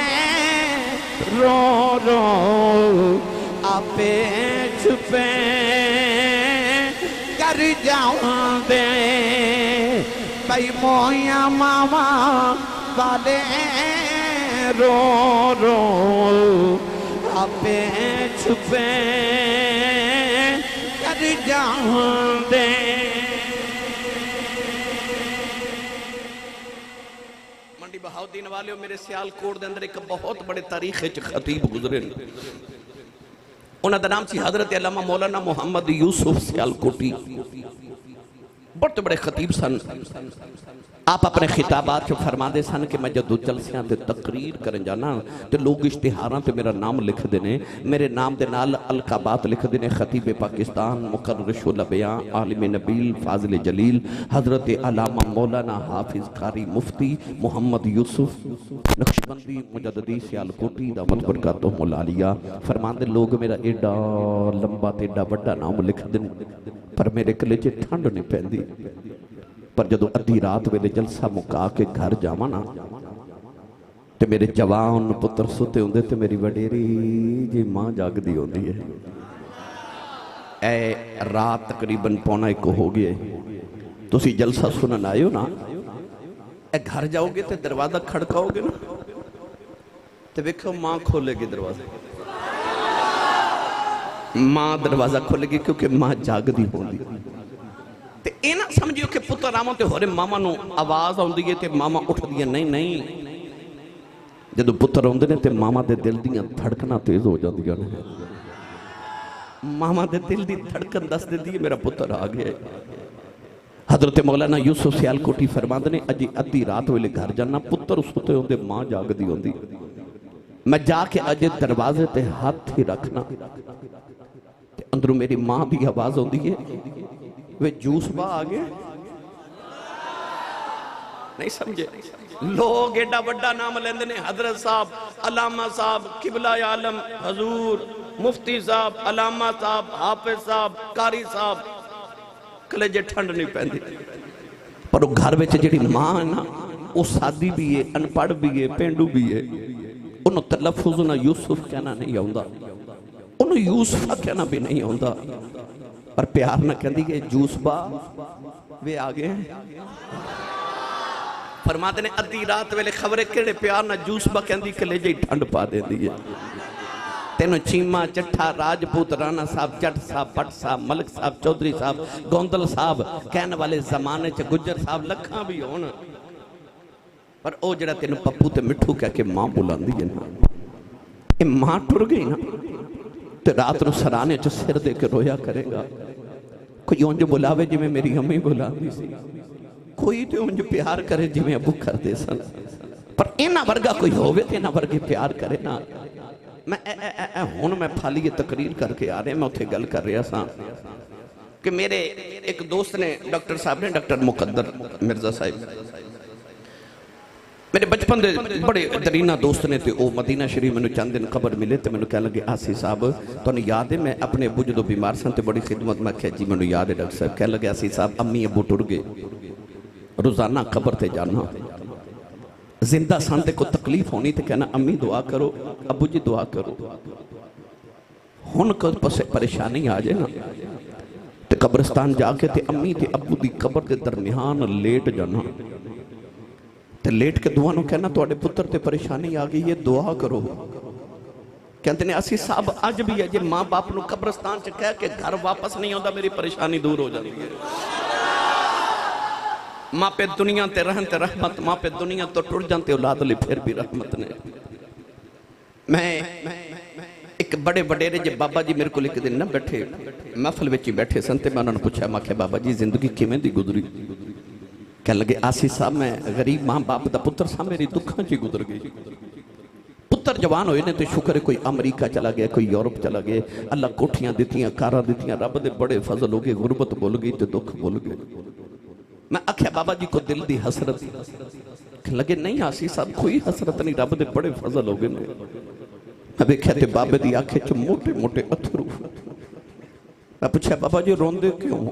रो रो आपे छुपे कर जाऊंदे। भाई मोया मामा वाले रो रो आपे छुपे कर जाऊंदे। बहाउद्दीन वाले मेरे सियालकोट के अंदर एक बहुत बड़े तारीख खतीब गुजरे, उन्होंने नाम सी हजरत अल्लामा मौलाना मुहम्मद यूसुफ सियालकोटी। बहुत बड़े खतीब सन। आप अपने खिताबात फरमाते सन कि मैं जदों जलसियां ते तकरीर करन जाना तो लोग इश्तिहारां ते मेरा नाम लिखते हैं, मेरे नाम के नाल अलकाबात लिखते हैं। खतीब पाकिस्तान, मुकर्रिशुल बयां, आलिम नबील, फाजिल जलील, हजरत अल्लामा मौलाना हाफिज कारी मुफ्ती मोहम्मद यूसुफ नक्शबंदी मुजद्दिदी सियालकोटी दामत बरकातुहुल आलिया फरमाते लोग मेरा एडा लंबा ते एडा वड्डा नाम लिखते हैं, पर मेरे कलेजे ठंड नहीं पैंदी। पर जदों अद्धी रात वेले जलसा मुका के घर जावां ना ते मेरे जवान पुत्र सुते होंदे ते मेरी वडेरी जी मां जागदी होंदी है। ए रात तकरीबन 1:45 हो गए, तुसी जलसा सुनन आयो ना, ए घर जाओगे तो दरवाजा खड़काओगे ना तो वेखो मां खोलेगी दरवाजा, मां दरवाजा खोलेगी क्योंकि मां जागदी होंदी। ते ये ना समझियो कि पुत्र रामों ते होरे मामा नू आवाज आउंदी है ते मामा उठदी है। नहीं नहीं, जदों पुत्र आउंदे ने ते मामा दे दिल दीयां धड़कनां तेज हो जांदियां ने। मामा दे दिल दी धड़कन दस दिंदी है मेरा पुत्र आ गया है। हजरत मौलाना यूसुफ सियालकोटी फरमांदे ने अजी अद्धी रात वेले घर जाना, पुत्र सुते होंदे मां जागदी होंदी, मैं जाके अजे दरवाजे ते हाथ ही रखना ते अंदरों मेरी मां दी आवाज आउंदी है वे जूस बा आ गए। नहीं समझे लोग एडा बड़ा नाम लेंदे ने, हजरत साहब, अलामा साहब, किबला आलम हजूर, मुफ्ती साहब, अलामा साहब, हाफिज साहब, कारी साहब, कलेजे ठंड नहीं पैंदी। पर घर में जी मां है ना वो सादी भी है, अनपढ़ भी है, पेंडू भी है, उन्होंने तलफुज ना यूसुफ कहना नहीं आता, उन्होंने यूसुफा कहना भी नहीं आता, पर प्यार ना कहती कि जूसबा वे आ गए। फरमाते ने अद्धी रात वेले खबरे केड़े प्यार ना जूसबा कहती कलेजे ठंड पा देती है। तेनों चीमा, चट्ठा, राजपूत, राणा साहब, जट साहब, भट्ट साहब, मलिक साहब, चौधरी साहब, गोंदल साहब कहने वाले जमाने च गुज्जर साहब लखा भी होन, पर वो जरा तेन पप्पू ते मिठू कह के मां बुलांदी है ना, ये मां टुर गई ना तो रात को सराने च सिर दे के रोया करेगा। कोई उंज बुलावे जिवें मेरी अम्मी बुलांदी सी, कोई तो उंज प्यार करे जिवें अबू करदे सन, पर इन्हां वर्गा कोई होवे ते इन्हां वर्गे प्यार करे ना। मैं हुण मैं फाली तकरीर करके आ रहा, मैं उत्थे गल कर रहा सा कि मेरे एक दोस्त ने डॉक्टर साहब ने, डॉक्टर मुकद्दर मिर्जा साहिब, मेरे बचपन के बड़े दरीना दोस्त ने, तो मदीना शरीफ मैंने चंद दिन खबर मिले तो मैंने कह लगे आसी साहब तुहानू याद है मैं अपने अबू जो बीमार सन तो बड़ी खिदमत, मैं आख्या जी मैंने याद है डॉक्टर साहब। कह लगे आसी साहब अम्मी अबू टुर गए, रोजाना खबर से जाना, जिंदा सन तो कोई तकलीफ होनी तो कहना अम्मी दुआ करो, अबू जी दुआ करो। हुण कोई परेशानी आ जाए ना तो कब्रिस्तान जाके ते अम्मी ते अबू की कबर के दरमियान लेट जाना, तो लेट के दुआ कहना तुहाडे पुत्र ते परेशानी आ गई है दुआ करो। कहते हैं असी साहब अज भी है, जे माँ बाप को कब्रिस्तान च कह के घर वापस नहीं आता मेरी परेशानी दूर हो जाती है। मापे दुनिया ते रहन ते रहमत, मापे दुनिया तो टुर जाते औलाद लिए फिर भी रहमत ने। मैं एक बड़े वडेरे जे बाबा जी मेरे को एक दिन ना बैठे महफिल में ही बैठे सन, तो मैं उन्होंने पूछा, मैं आख्या बाबा जी जिंदगी किवें दी गुजरी? कह लगे आसी साहब मैं गरीब मां बाप का पुत्र सा, मेरी दुखों च गुजर गई। पुत्र जवान होए ने तो शुक्र है, कोई अमरीका चला गया, कोई यूरोप चला गया, अल्लाह कोठियां दित्तियां, कारां दित्तियां, रब दे बड़े फजल हो गए, गुरबत भुल गई तो दुख भुल गए। मैं आख्या बाबा जी को दिल की हसरत? लगे नहीं आसी साहब कोई हसरत नहीं, रब दे बड़े फजल हो गए। मैं वेख्या ते बाबे दी आंखें च मोटे मोटे अथरू। मैं पूछा बाबा जी रोंदे क्यों?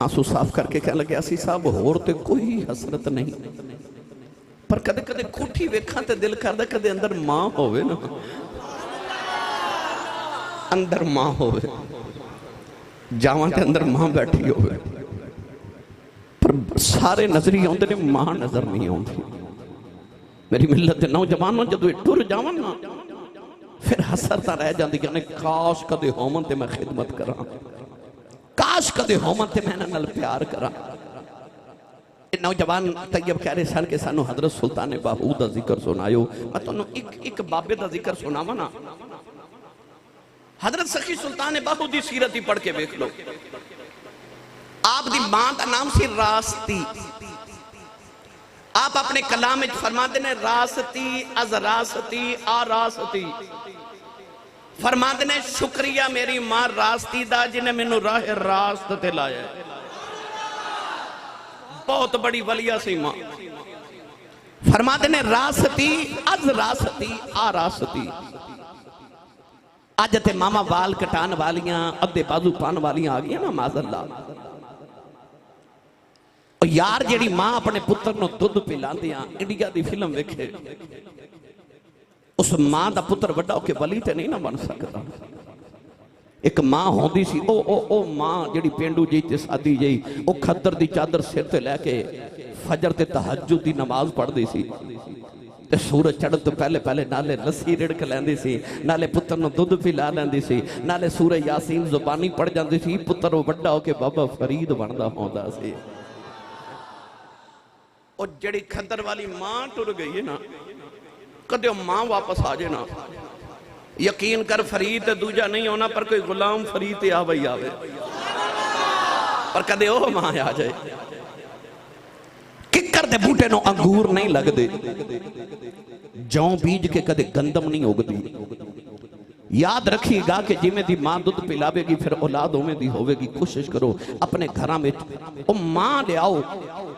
आंसू साफ करके कह लगे आसी साहब होर ते कोई हसरत नहीं, पर कदे कदे कोठी वेखा ते दिल करदा कदे अंदर मां होवे ना, अंदर मां होवे, जावां ते अंदर मां बैठी होवे, पर सारे नजरी आउंदे ने, मां नजर नहीं आउंदी। मेरी मिलत दे नौजवानों जदों टुर जावन ना फिर हसरतां रह जांदियां ने, काश कदे होवन ते मैं खिदमत करां, काश कदे होवन ते मैं इन्हां नाल प्यार करां। नौजवान तैयब कह रहे सन कि सानू हजरत सुल्तान बाहू का जिक्र सुनायो। मैं तुहानू एक बाबे का जिक्र सुनावा ना, हजरत सखी सुल्तान बाहू की सीरत ही पढ़ के वेख लो। आप दी मां का नाम सी रास्ती। आप अपने कलाम में फरमाते ने रास्ती अजरास्ती आरास्ती, फरमाते ने शुक्रिया मेरी मां रास्ती दा जिन्हें मैनू राह रास्त ते लाया। बहुत बड़ी वलिया सी मां। फरमाते ने रास्ती अजरास्ती आरास्ती। अज ते मामा वाल कटान वालियां अद्धे बाजू पान वालियां आ गई ना माज़अल्लाह। यार जेड़ी मां अपने पुत्र को दुध पिलांदी, इंडिया की फिल्म वेखे, उस मां का पुत्र वड्डा होके वली ते नहीं ना बन सकता। एक मां होंदी सी, ओ मां जेड़ी पेंडू जी ते सादी जी, ओ खद्दर दी चादर सिर ते लैके फजर ते तहज्जुद दी नमाज पढ़दी सी, ते सूरज चढ़न तो पहले पहले नाले लस्सी रिड़क लैंदी सी, नाले पुत्र नूं दुध पिला लैंदी सी, नाले सूरज यासीन जुबानी पढ़ जांदी सी। पुत्र वो वड्डा होके बाबा फरीद बनदा होंदा सी। ओ जेड़ी खद्दर वाली मां टुर गई है ना, कदे मां वापस आ जाए ना, यकीन कर फरीद दूजा नहीं होना, पर कोई गुलाम फरीद आवे ही आवे, पर कदे ओ मां आ जाए। किकर दे बूटे नो अंगूर नहीं लगदे, जौ बीज के कदे गंदम नहीं उगदी। याद रखिएगा कि जिमें दी मां दुध पिलावेगी फिर औलाद उमें दी होवेगी। कोशिश करो अपने घरां में ओ मां ले आओ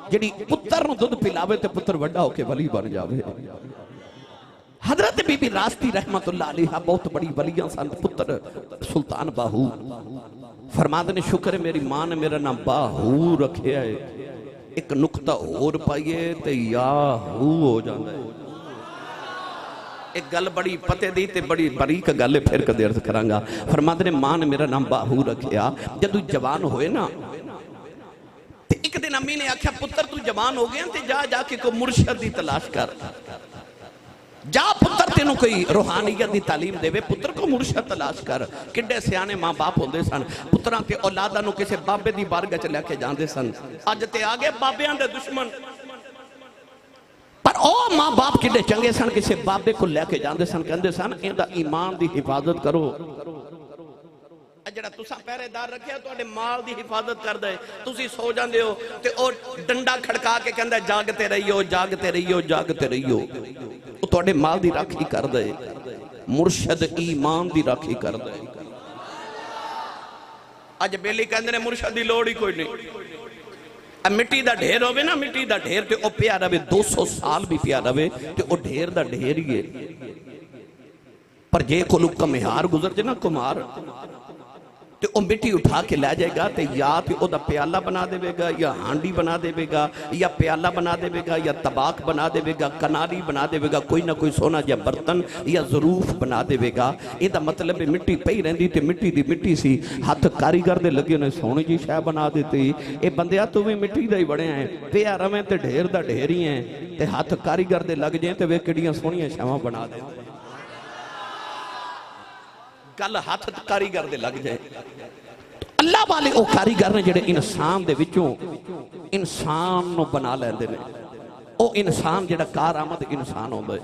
जिहड़ी पुत्र नु दुध पिलावे ते पुत्र वड्डा होके वली बन जावे। हजरत बीबी रास्ती रहमतुल्लाह अलैहा बहुत बड़ी वलियां सन। पुत्र सुल्तान बाहू फरमाते ने शुक्र है मेरी मां ने मेरा नाम बाहू रखिया है। एक नुकता होर पाइए ते याहू हो जाता है। एक गल बड़ी पते दी ते बड़ी बारीक गल है, फिर कदे अर्ज करांगा। फरमाते ने मां ने मेरा नाम बाहू रखिया। जदों जवान होए ना ते एक दिन अम्मी ने आख्या पुत्र तू जवान हो गया ते जा जाके कोई मुर्शद दी तलाश कर, जा पुत्र तेनों कोई रूहानियत की तालीम देवे, पुत्र को मुर्शद तलाश कर। किड्डे सियाने मां बाप होंदे सन, पुत्रां ते औलादां नूं किसी बाबे दी बारगाह च लैके जांदे सन। अज ते आ गए बाबियां दे दुश्मन। ओ मां बाप किड्डे चंगे सन, किसी बाबे को लैके जाते सन, कहते सन इहदा ईमान की हिफाजत करो। ਜਿਹੜਾ ਤੁਸੀਂ ਪਹਿਰੇਦਾਰ ਰੱਖਿਆ ਤੁਹਾਡੇ ਮਾਲ ਦੀ ਹਿਫਾਜ਼ਤ ਕਰਦਾ ਹੈ, ਤੁਸੀਂ ਸੋ ਜਾਂਦੇ ਹੋ ਤੇ ਉਹ ਡੰਡਾ ਖੜਕਾ ਕੇ ਕਹਿੰਦਾ ਜਾਗਤੇ ਰਹੀਓ ਜਾਗਤੇ ਰਹੀਓ ਜਾਗਤੇ ਰਹੀਓ। ਉਹ ਤੁਹਾਡੇ ਮਾਲ ਦੀ ਰਾਖੀ ਕਰਦਾ ਹੈ। ਮੁਰਸ਼ਦ ਈਮਾਨ ਦੀ ਰਾਖੀ ਕਰਦਾ ਹੈ। ਅੱਜ ਬੇਲੀ ਕਹਿੰਦੇ ਨੇ ਮੁਰਸ਼ਦ ਦੀ ਲੋੜ ਹੀ ਕੋਈ ਨਹੀਂ। ਮਿੱਟੀ ਦਾ ਢੇਰ ਹੋਵੇ ਨਾ, ਮਿੱਟੀ ਦਾ ਢੇਰ ਤੇ ਉਹ ਪਿਆ ਰਵੇ 200 ਸਾਲ ਵੀ ਪਿਆ ਰਵੇ ਤੇ ਉਹ ਢੇਰ ਦਾ ਢੇਰ ਹੀ ਹੈ। ਪਰ ਜੇ ਕੋਲੋਂ ਘੁਮਿਆਰ ਗੁਜ਼ਰ ਜੇ ਨਾ ਕੁਮਾਰ ਤੇ ਉਹ ਮਿੱਟੀ ਉਠਾ ਕੇ ਲੈ ਜਾਏਗਾ ਤੇ ਜਾਂ ਤੇ ਉਹਦਾ ਪਿਆਲਾ ਬਣਾ ਦੇਵੇਗਾ ਜਾਂ ਹਾਂਡੀ ਬਣਾ ਦੇਵੇਗਾ ਜਾਂ ਪਿਆਲਾ ਬਣਾ ਦੇਵੇਗਾ ਜਾਂ ਤਬਾਕ ਬਣਾ ਦੇਵੇਗਾ, ਕਨਾਰੀ ਬਣਾ ਦੇਵੇਗਾ, ਕੋਈ ਨਾ ਕੋਈ ਸੋਨਾ ਜਿਹਾ ਬਰਤਨ ਜਾਂ ਜ਼ਰੂਫ ਬਣਾ ਦੇਵੇਗਾ। ਇਹਦਾ ਮਤਲਬ ਹੈ ਮਿੱਟੀ ਪਈ ਰਹਿੰਦੀ ਤੇ ਮਿੱਟੀ ਦੀ ਮਿੱਟੀ ਸੀ, ਹੱਥ ਕਾਰੀਗਰ ਦੇ ਲੱਗੇ ਉਹਨੇ ਸੋਹਣੀ ਜੀ ਸ਼ੈ ਬਣਾ ਦਿੱਤੀ। ਇਹ ਬੰਦਿਆ ਤੂੰ ਵੀ ਮਿੱਟੀ ਦਾ ਹੀ ਬਣਿਆ ਹੈ, ਪਿਆ ਰਵੇਂ ਤੇ ਢੇਰ ਦਾ ਢੇਰ ਹੀ ਹੈ ਤੇ ਹੱਥ ਕਾਰੀਗਰ ਦੇ ਲੱਗ ਜਾਏ ਤੇ ਵੇ ਕਿਹੜੀਆਂ ਸੋਹਣੀਆਂ ਸ਼ੈਵਾਂ ਬਣਾ ਦੇ। गल हथ कारीगर दे लग जाए। अल्लाह वाले वो कारीगर ने जिहड़े इंसान दे विचों इंसान नूं बना लैंदे ने। वो इंसान जिहड़ा कारआमद इंसान होंदा है।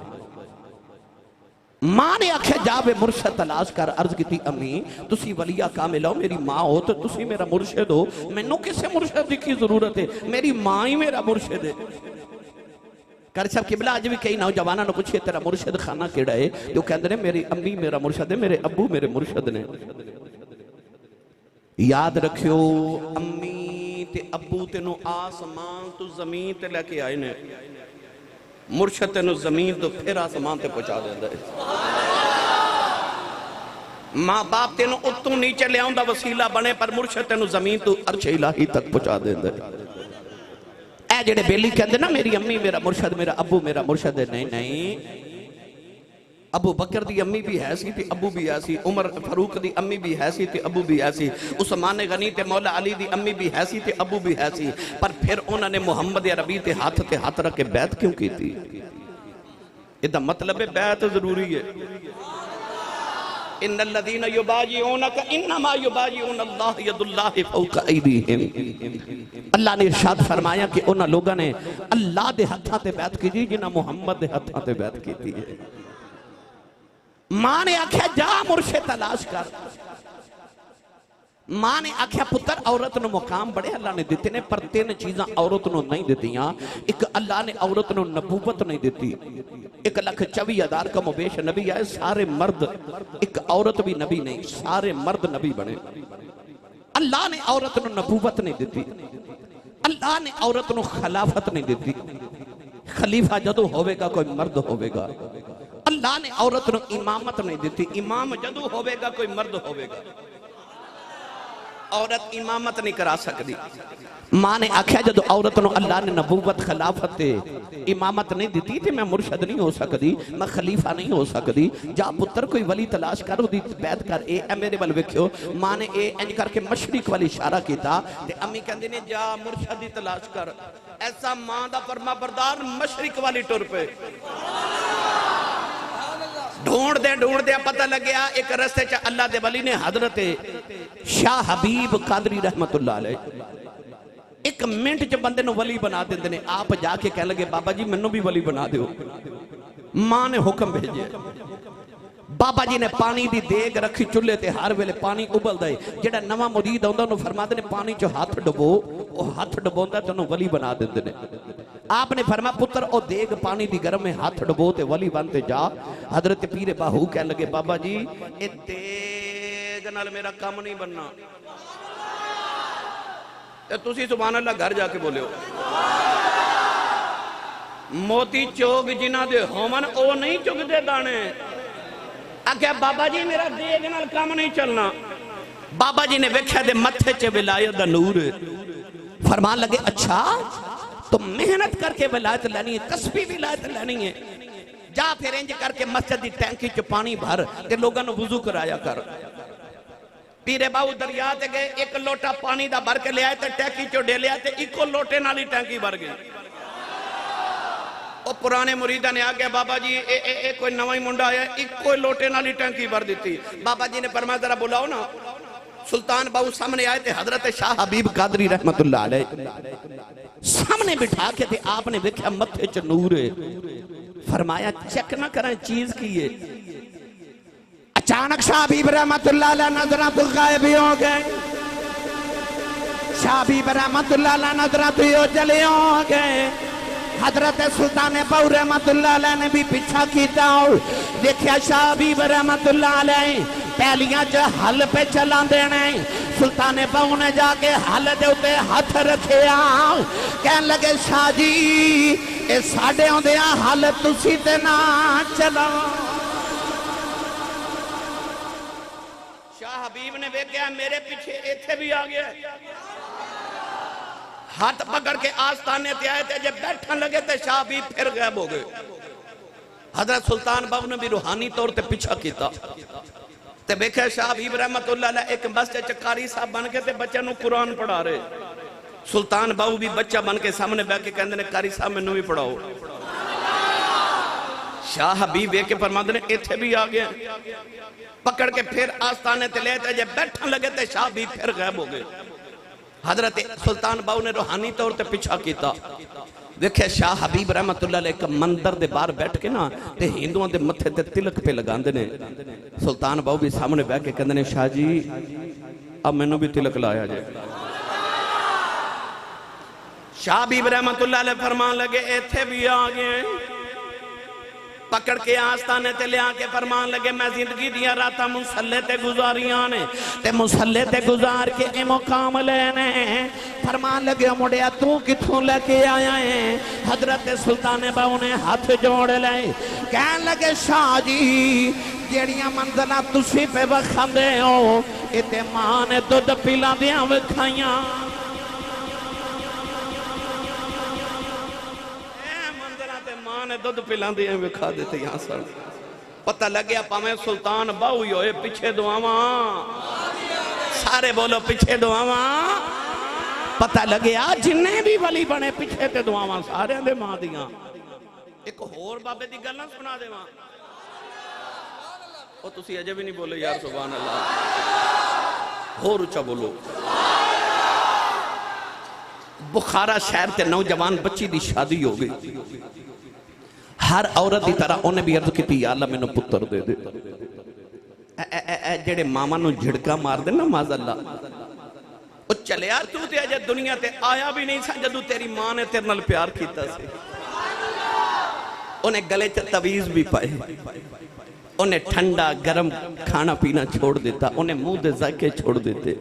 मां ने आख्या जावे मुर्शद तलाश कर। अर्ज की अम्मी तुसी वलिया कामिल हो, मेरी मां हो तो तुसी मेरा मुर्शद हो, मैनू किसे मुर्शद की जरूरत है, मेरी मां ही मेरा मुर्शद है। कर साहब किबला अज भी कई नौजवानों ने पूछिए तेरा मुर्शद खाना केड़ा है, जो कहते हैं मेरी अम्मी मेरा मुर्शद है, मेरे अबू मेरे मुर्शद ने। याद रखियो अम्मी ते अबू तेनों आसमान तो जमीन ते लेके आए ने, मुर्शद तेनों जमीन तो फिर आसमान ते पहुंचा देंदा है। मां बाप तेनों उत्तों नीचे ले आउंदा वसीला बने, पर मुर्शद तेनों जमीन तो अर्श इलाही तक पहुंचा देंदा है। जेड़े बेली कहते ना मेरी अम्मी मेरा मुर्शद, मेरा अबू मेरा मुर्शद है, नहीं नहीं। अबू बकर दी अम्मी भी है सी ते अबू भी है सी, उमर फारूक दी अम्मी भी है सी ते अबू भी है सी, उस्मान गनी ते मौला अली दी अम्मी भी है सी ते अबू भी है सी। पर फिर उन्होंने मुहम्मद अरबी ते हाथ रख के बैत क्यों की थी? इसदा मतलब है बैत जरूरी है। इन्नल्लज़ीना युबायिऊनका इन्नमा युबायिऊन अल्लाह यदुल्लाहि फौका ऐदीहिम। अल्लाह ने इरशाद फरमाया कि उन्हां लोगों ने अल्लाह दे हत्थां ते बैत की जिन्हां मुहम्मद दे हत्थां ते बैत की है। मां ने आख्या जा मुर्शद तलाश कर। मां ने आख्या पुत्र औरत नूं मुकाम बड़े अल्लाह ने दिते ने, पर तीन चीज़ां औरत नूं नहीं दित्तियां। एक अल्लाह ने औरत नूं नबूवत नहीं दिती। 1,24,000 का मुबेश नबी आए, सारे मर्द, एक औरत भी नबी नहीं, सारे मर्द नबी बने। अल्लाह ने औरत नूं नबूवत नहीं दिती। अल्लाह ने औरत नूं खिलाफत नहीं दिती। खलीफा जदों होवेगा कोई मर्द होवेगा। अल्लाह ने औरत नूं इमामत नहीं दिती। इमाम जदों होवेगा कोई मर्द होवेगा। औरत इमामत नहीं करा सकती। मां ने आख्या जो औरत नूं अल्लाह ने नबूवत खिलाफत इमामत नहीं दी तो मैं मुर्शद नहीं हो सकती, मैं खलीफा नहीं हो सकती। जा पुत्र कोई वली तलाश कर, उदी बैत कर। ए मेरे वाल वेखियो, मां ने ए इंज करके मशरिक वाल इशारा किया ते अम्मी कहंदी ने जा मुर्शद दी तलाश कर। ऐसा मां दा फरमा बरदार मशरिक वाली टुर पे। ढूंढदे पता लग्या एक रस्ते च अल्लाह दे वली ने हजरत शाह हबीब कादरी रहमतुल्लाह अलैह एक मिनट च बंदे नूं वली बना देंदे ने। आप जाके कह लगे बाबा जी मैनू भी वली बना दिओ। मां ने हुक्म भेजे। बाबा जी ने पानी दी देग रखी चुल्हे ते, हर वेले पानी उबलदा है। जेड़ा नवा मुरीद आउंदा उन्होंने फरमाते ने पानी च हाथ डबो, वो हाथ डबोंदा ते उन्होंने वली बना देंदे ने। आपने फरमा पुत्र ओ देग पानी दी गर्म में हाथ डबो ते वली बनते जा। हजरत पीर बाहू कह लगे बाबा जी ए देग नाल मेरा काम नहीं बनना। तुसी सुभान अल्लाह घर जाके बोलियो। मोती चोग जिन्हां दे होवन ओ नहीं चुगदे दाने। आख्या बाबा जी मेरा देग नाल काम नहीं चलना। बाबा जी ने वेख्या दे मत्थे च विलायत दा नूर। फरमान लगे अच्छा तो मेहनत करके विलायत लेनी है, कसबी विलायत लेनी है। जा फिर इंज करके मस्जिद की टैंकी च पानी भर ते लोगों ने वुजू कराया कर। पीरे बाबू दरिया ते गए, एक लोटा पानी दा भर के लिया ते टैंकी चो डेलिया ते इको लोटे नाल ही टैंकी भर गई। और पुराने मुरीदा ने आके बाबा जी ए कोई नवा ही मुंडा आया, इको लोटे नाल ही टैंकी भर दी। बाबा जी ने फरमाया जरा बुलाओ ना। सुल्तान बाहू सामने आए थे हजरत शाह हबीब कादरी रहमतुल्लाह अलैह सामने बिठा के थे। आपने देखा मथे च नूर है, फरमाया चेक ना करें चीज की है। अचानक शाह हबीब रहमतुल्लाह अलैह नजरात गायब हो गए। शाह हबीब रहमतुल्लाह अलैह नजरात चले हो गए। हजरत सुल्तान बाहू रहमतुल्लाह अलैह ने भी पीछा किया। देखिया शाह हबीब रहमतुल्लाह अलैह पहलियां च हल पे चला देने। सुल्तान बाहू ने जाके हल दे उत्ते हाथ रखिया, कहन लगे शाह जी ए साडे आउंदिया हल तुसी ते ना चलाओ। शाह हबीब ने वेख्या मेरे पीछे इत्थे भी आ गया, हाथ पकड़ के आस्थाने ते आए थे। जब बैठन लगे तो शाह हबीब फिर गायब हो गए। हजरत सुल्तान बाहू ने भी रूहानी तौर पे पीछा किया ते वेख्या शाह हबीब रहमतुल्लाह अलैह एक मस्जिद च कारी साहब बन के ते बच्चों को कुरान पढ़ा रहे। सुल्तान बाहू भी बच्चा बन के सामने बैठ के कहते हैं कारी साहब मैनू भी पढ़ाओ। शाह हबीब वेख के फरमाते ने इत्थे भी आ गया, पकड़ के फिर आस्थाने ते ले ते जब बैठन लगे तो शाह हबीब फिर गायब हो गए। हजरत सुल्तान बाहू ने रूहानी तौर पे पीछा किया। देखिए शाह हबीब रहमतुल्लाह अलैह एक मंदिर दे बाहर बैठ के ना ते हिंदुओं दे मथे ते तिलक पे लगांदे ने। सुल्तान बाहू भी सामने बैठ के कहंदे ने शाह जी अब मैनू भी तिलक लाया जाए। शाह हबीब रहमतुल्लाह अलैह फरमान लगे इत्थे भी आ गए, पकड़ के आस्थाने ते लिया के फरमान लगे मैं जिंदगी दिया रातां मुसल्ले ते गुजारियां ने ते मुसल्ले ते गुजार के ए मुकाम लेने। फरमान लगे मुंडिया तू किथों लेके आया है? हजरत सुल्तान बाहू ने हाथ जोड़ ले, कहन लगे शाह जी जेड़ियां मंज़िलां तुसी पे वखांदे हो इते मां ने दुध पिलांदियां विखाइयां। ने दुध पिलांदे विखा देते यहाँ सर। पता लगे पावे सुल्तान बाहू ही होए पिछे दुआवा, सारे बोलो पिछे दुआवा। पता लगे जिन्ने भी वली बने पिछे ते दुआवा सारे दे मां दियां। एक होर बाबे दी गल ना सुना देवां, ओ तुसी अजे भी नहीं बोले यार सुभान अल्लाह, होर उच्चा बोलो। बुखारा शहर ते नौजवान बच्ची दी शादी हो गई। हर औरत की तरह उन्हें भी अर्ज की अल्लाह मैनू पुत्र दे दे। जेड़े मामा नू झिड़का मार दे ना माज़अल्लाह, ओ चलिया तू ते अजे दुनिया ते आया भी नहीं सा जदों तेरी मां ने तेरे नाल प्यार कीता सी। उन्हें गले च तवीज़ भी पाए, उन्हें ठंडा गरम खाना पीना छोड़ दिता, उन्हें मुंह दे जाके छोड़ देते।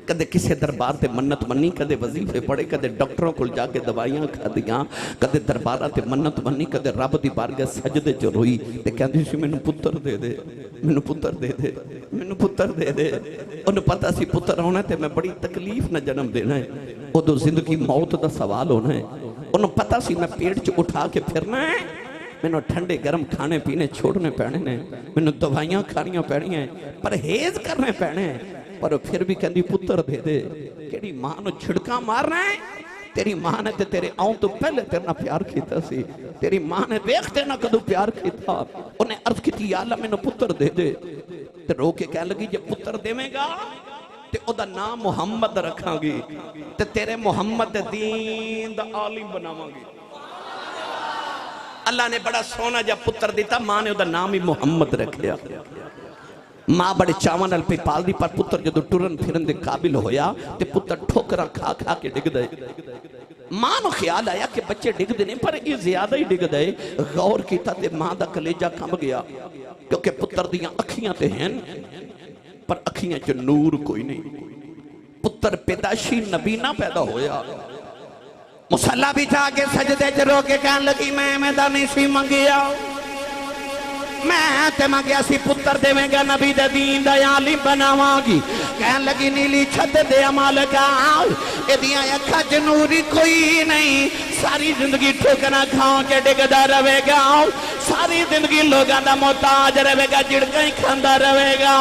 कदे किसी दरबार से मन्नत मनी, कदे वजीफे पढ़े, कदे डॉक्टरों को जाके दवाइयां खादियां, कदे दरबारा से मन्नत मनी, कदे रब की बारगाह सजदे च रोई ते कहंदी सी मैनू पुत्र दे दे, मैनू पुत्र दे दे, मैनू पुत्र दे दे। उन्हें पता सी पुत्र होना ते मैं बड़ी तकलीफ न जन्म देना है, उदों जिंदगी मौत का सवाल होना है। उन्हें पता सी मैं पेट च उठा के फिरना है, मैनू ठंडे गर्म खाने पीने छोड़ने पैने ने, मैनू दवाइयां खानियां पैणियां, परहेज करने पैने, पर फिर भी कहती पुत्र दे दे। केड़ी मां नू छिड़का मारना है? तेरी मां ने ते तेरे आउं तो पहले तेरे नाल प्यार कीता सी, तेरी मां ने देखते ना कदों प्यार कीता। उन्हें अर्ज की या अल्लाह मैनू पुत्र दे दे। ते रो के कह लगी जे पुत्र देवेगा ते ओदा नाम मुहम्मद रखांगी ते तेरे मुहम्मद दे दीन दा आलिम बनावांगी। अल्लाह ने बड़ा सोना जा पुत्र दिता, मां ने ओदा नाम ही मुहम्मद रखिया। मां बड़े चावां नाल पे पालदी, पर पुत्र जदों टुरन फिरन दे काबिल होया ते पुत्र ठोकरा खा खा के डिग दे। मां नूं ख्याल आया कि बच्चे डिगदे ने पर ये ज्यादा ही डिग दे। गौर कीता ते मां दा कलेजा कंब गया, क्योंकि पुत्र दियां अखियां ते हैं पर अखियां च नूर कोई नहीं। पुत्र पैदाशी नबी ना पैदा होया। मुसल्ला बिछा के सजदे च रो के कहन लगी मैं दा नहीं सी मंगिया, मैं ते मंगया सी पुत्र देवेगा, नबी दे दीन दा आलिम बनावांगी। कहन लगी नीली छत दे मालका एदियां अखां च नूर कोई नहीं, सारी जिंदगी ठोकरा खा के डिगदा रहेगा, सारी जिंदगी लोगों का मोहताज रहेगा, झिड़का ही खांदा रहेगा।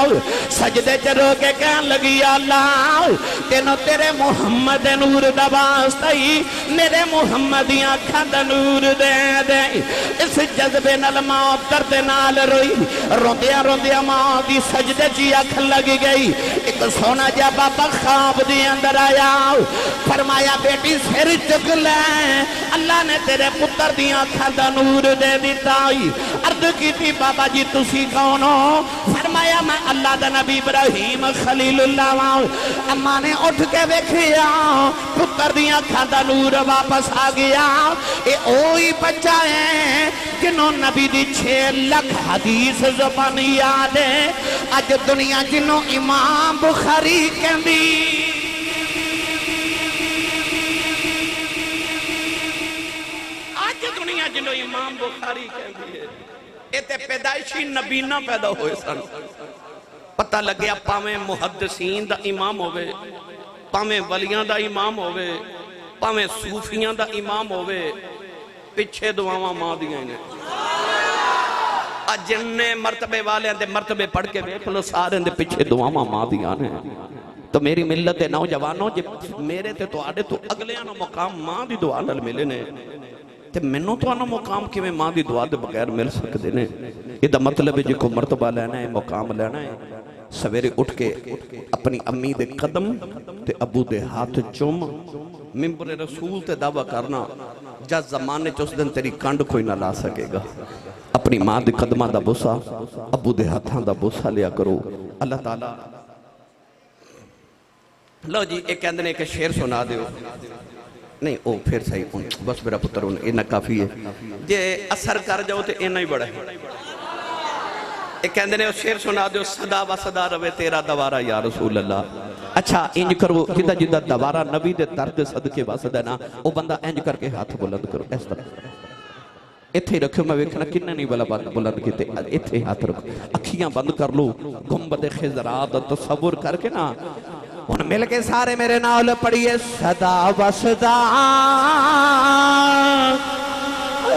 सजदे च रो के कहन लगी अल्लाह तेनों तेरे मुहम्मद नूर दा वास्ता ही मेरे मुहम्मद दी अखां दा नूर दे दे। इस जज्बे नाल मौत दर्द नाल नाल रोई। रोंदिया रोंदिया मां दी सजदे च अख लग गई। एक सोना जा बाबा ख्वाब दे अंदर आया, फरमाया बेटी सिर चुक ले, अल्लाह ने तेरे पुत्र दी अखां दा नूर दे दिता। अर्ज की बाबा जी तुसी कौन हो? फरमाया मैं अल्लाह दा नबी इब्राहिम खलीलुल्लाह वां। अम्मा ने उठ के वेखिया पुत्र दी अखां दा नूर वापस आ गया। ये ओही बच्चा है जिन्हों नबी दी 6 लाख हदीस ज़बानी याद है। अज दुनिया जिन्हों इमाम बुखारी कहंदी, अज दुनिया जिन्हों इमाम बुखारी कहंदी है, ये ते पैदाइशी नबीना पैदा होए सन। पता लग्या भावें मुहद्दिसीन दा इमाम होवे, भावें वलियां दा इमाम होवे, भावें सूफियां दा इमाम होवे, पिछे दुआवां मां दियां ने। जिन्ने मरतबे वाले दे मरतबे पढ़ के वेख लो, सारे दे पिछे दुआवां मां दियां ने। तो मेरी मिलत दे नौजवानों, जे मेरे ते तुहाडे तो अगलियां नु मुकाम मां दी दुआ नाल मिले ने, ते मैनू तुहानू मुकाम किवें मां दी दुआ दे बगैर मिल सकदे ने? इहदा मतलब है जो मरतबा लेना है, मुकाम लेना है, सवेरे उठ के अपनी अम्मी दे कदम ते अबू दे हाथ चुम मिंबर रसूल ते दावा करना, जब जमाने च उस दिन तेरी कंड कोई ना ला सकेगा। अपनी मां दे कदमां दा बोसा, अबू दे हाथां दा बोसा लिया करो। अल्लाह ताला लो जी, एक कहते ने कि शेर सुना दियो। नहीं ओ फिर सही, बस मेरा पुत्र इन्ना काफ़ी है, जे असर कर जाओ तो इन्ना ही बड़ा है। एक कहते ने शेर सुना दो, सदा व सदा रवे तेरा दवारा या रसूल अल्लाह। अच्छा इंज करो, जिदा जिदा दवारा नबी दे दर दे सदके वसदा ना, वो बंदा इंज करके हाथ बुलंद करो, इस तरह इत्थे रखो। मैं वेखना किन्ने नहीं वाला बुलंद किते, इत्थे हाथ रखो, अखियां बंद कर लो, गुंबद खिजरा दा तसव्वुर करके ना हुन मिल के सारे मेरे नाल पढ़िए। सदा वसदा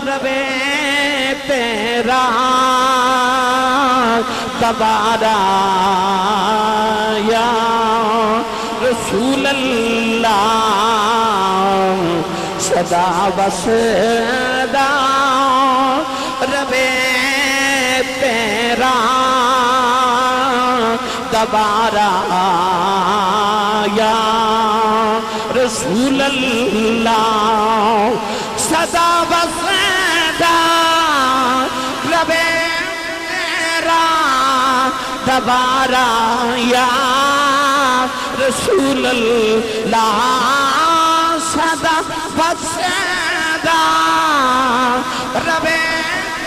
रवे तेरा दवारा या रसूल अल्लाह, सदा वसदा रवे तेरा दवारा या रसूल अल्लाह, सदा वसदा रवे तेरा दवारा या रसूल अल्लाह, सदा वसदा रवे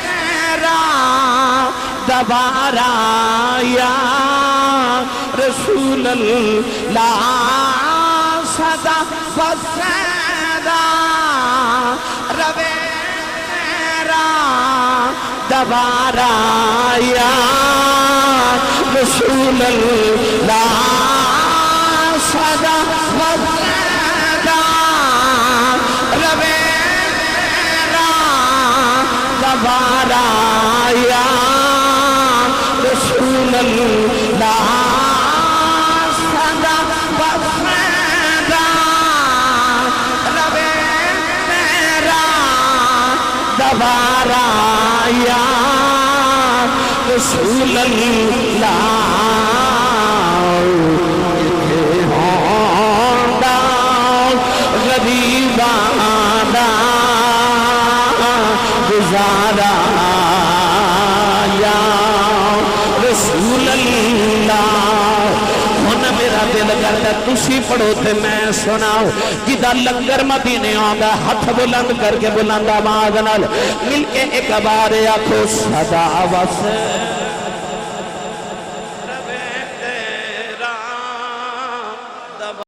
तेरा दवारा या रसूल अल्लाह, सदा वसदा रवे तेरा दवारा या रसूल अल्लाह, सदा वसदा रवे तेरा दवारा या रसूल अल्लाह, सदा वसदा रवे तेरा दवारा या रसूल अल्लाह। होंदा गरीबाना गुजारा या रसूल अल्लाह। हुन मेरा दिल करदा तुसी पढ़ो ते मैं सुनाओ। जिदा लंगर मदीने आंदा हथ बुलंद करके बुलंद आवाज नाल मिल के एक बार आखो, सदा वस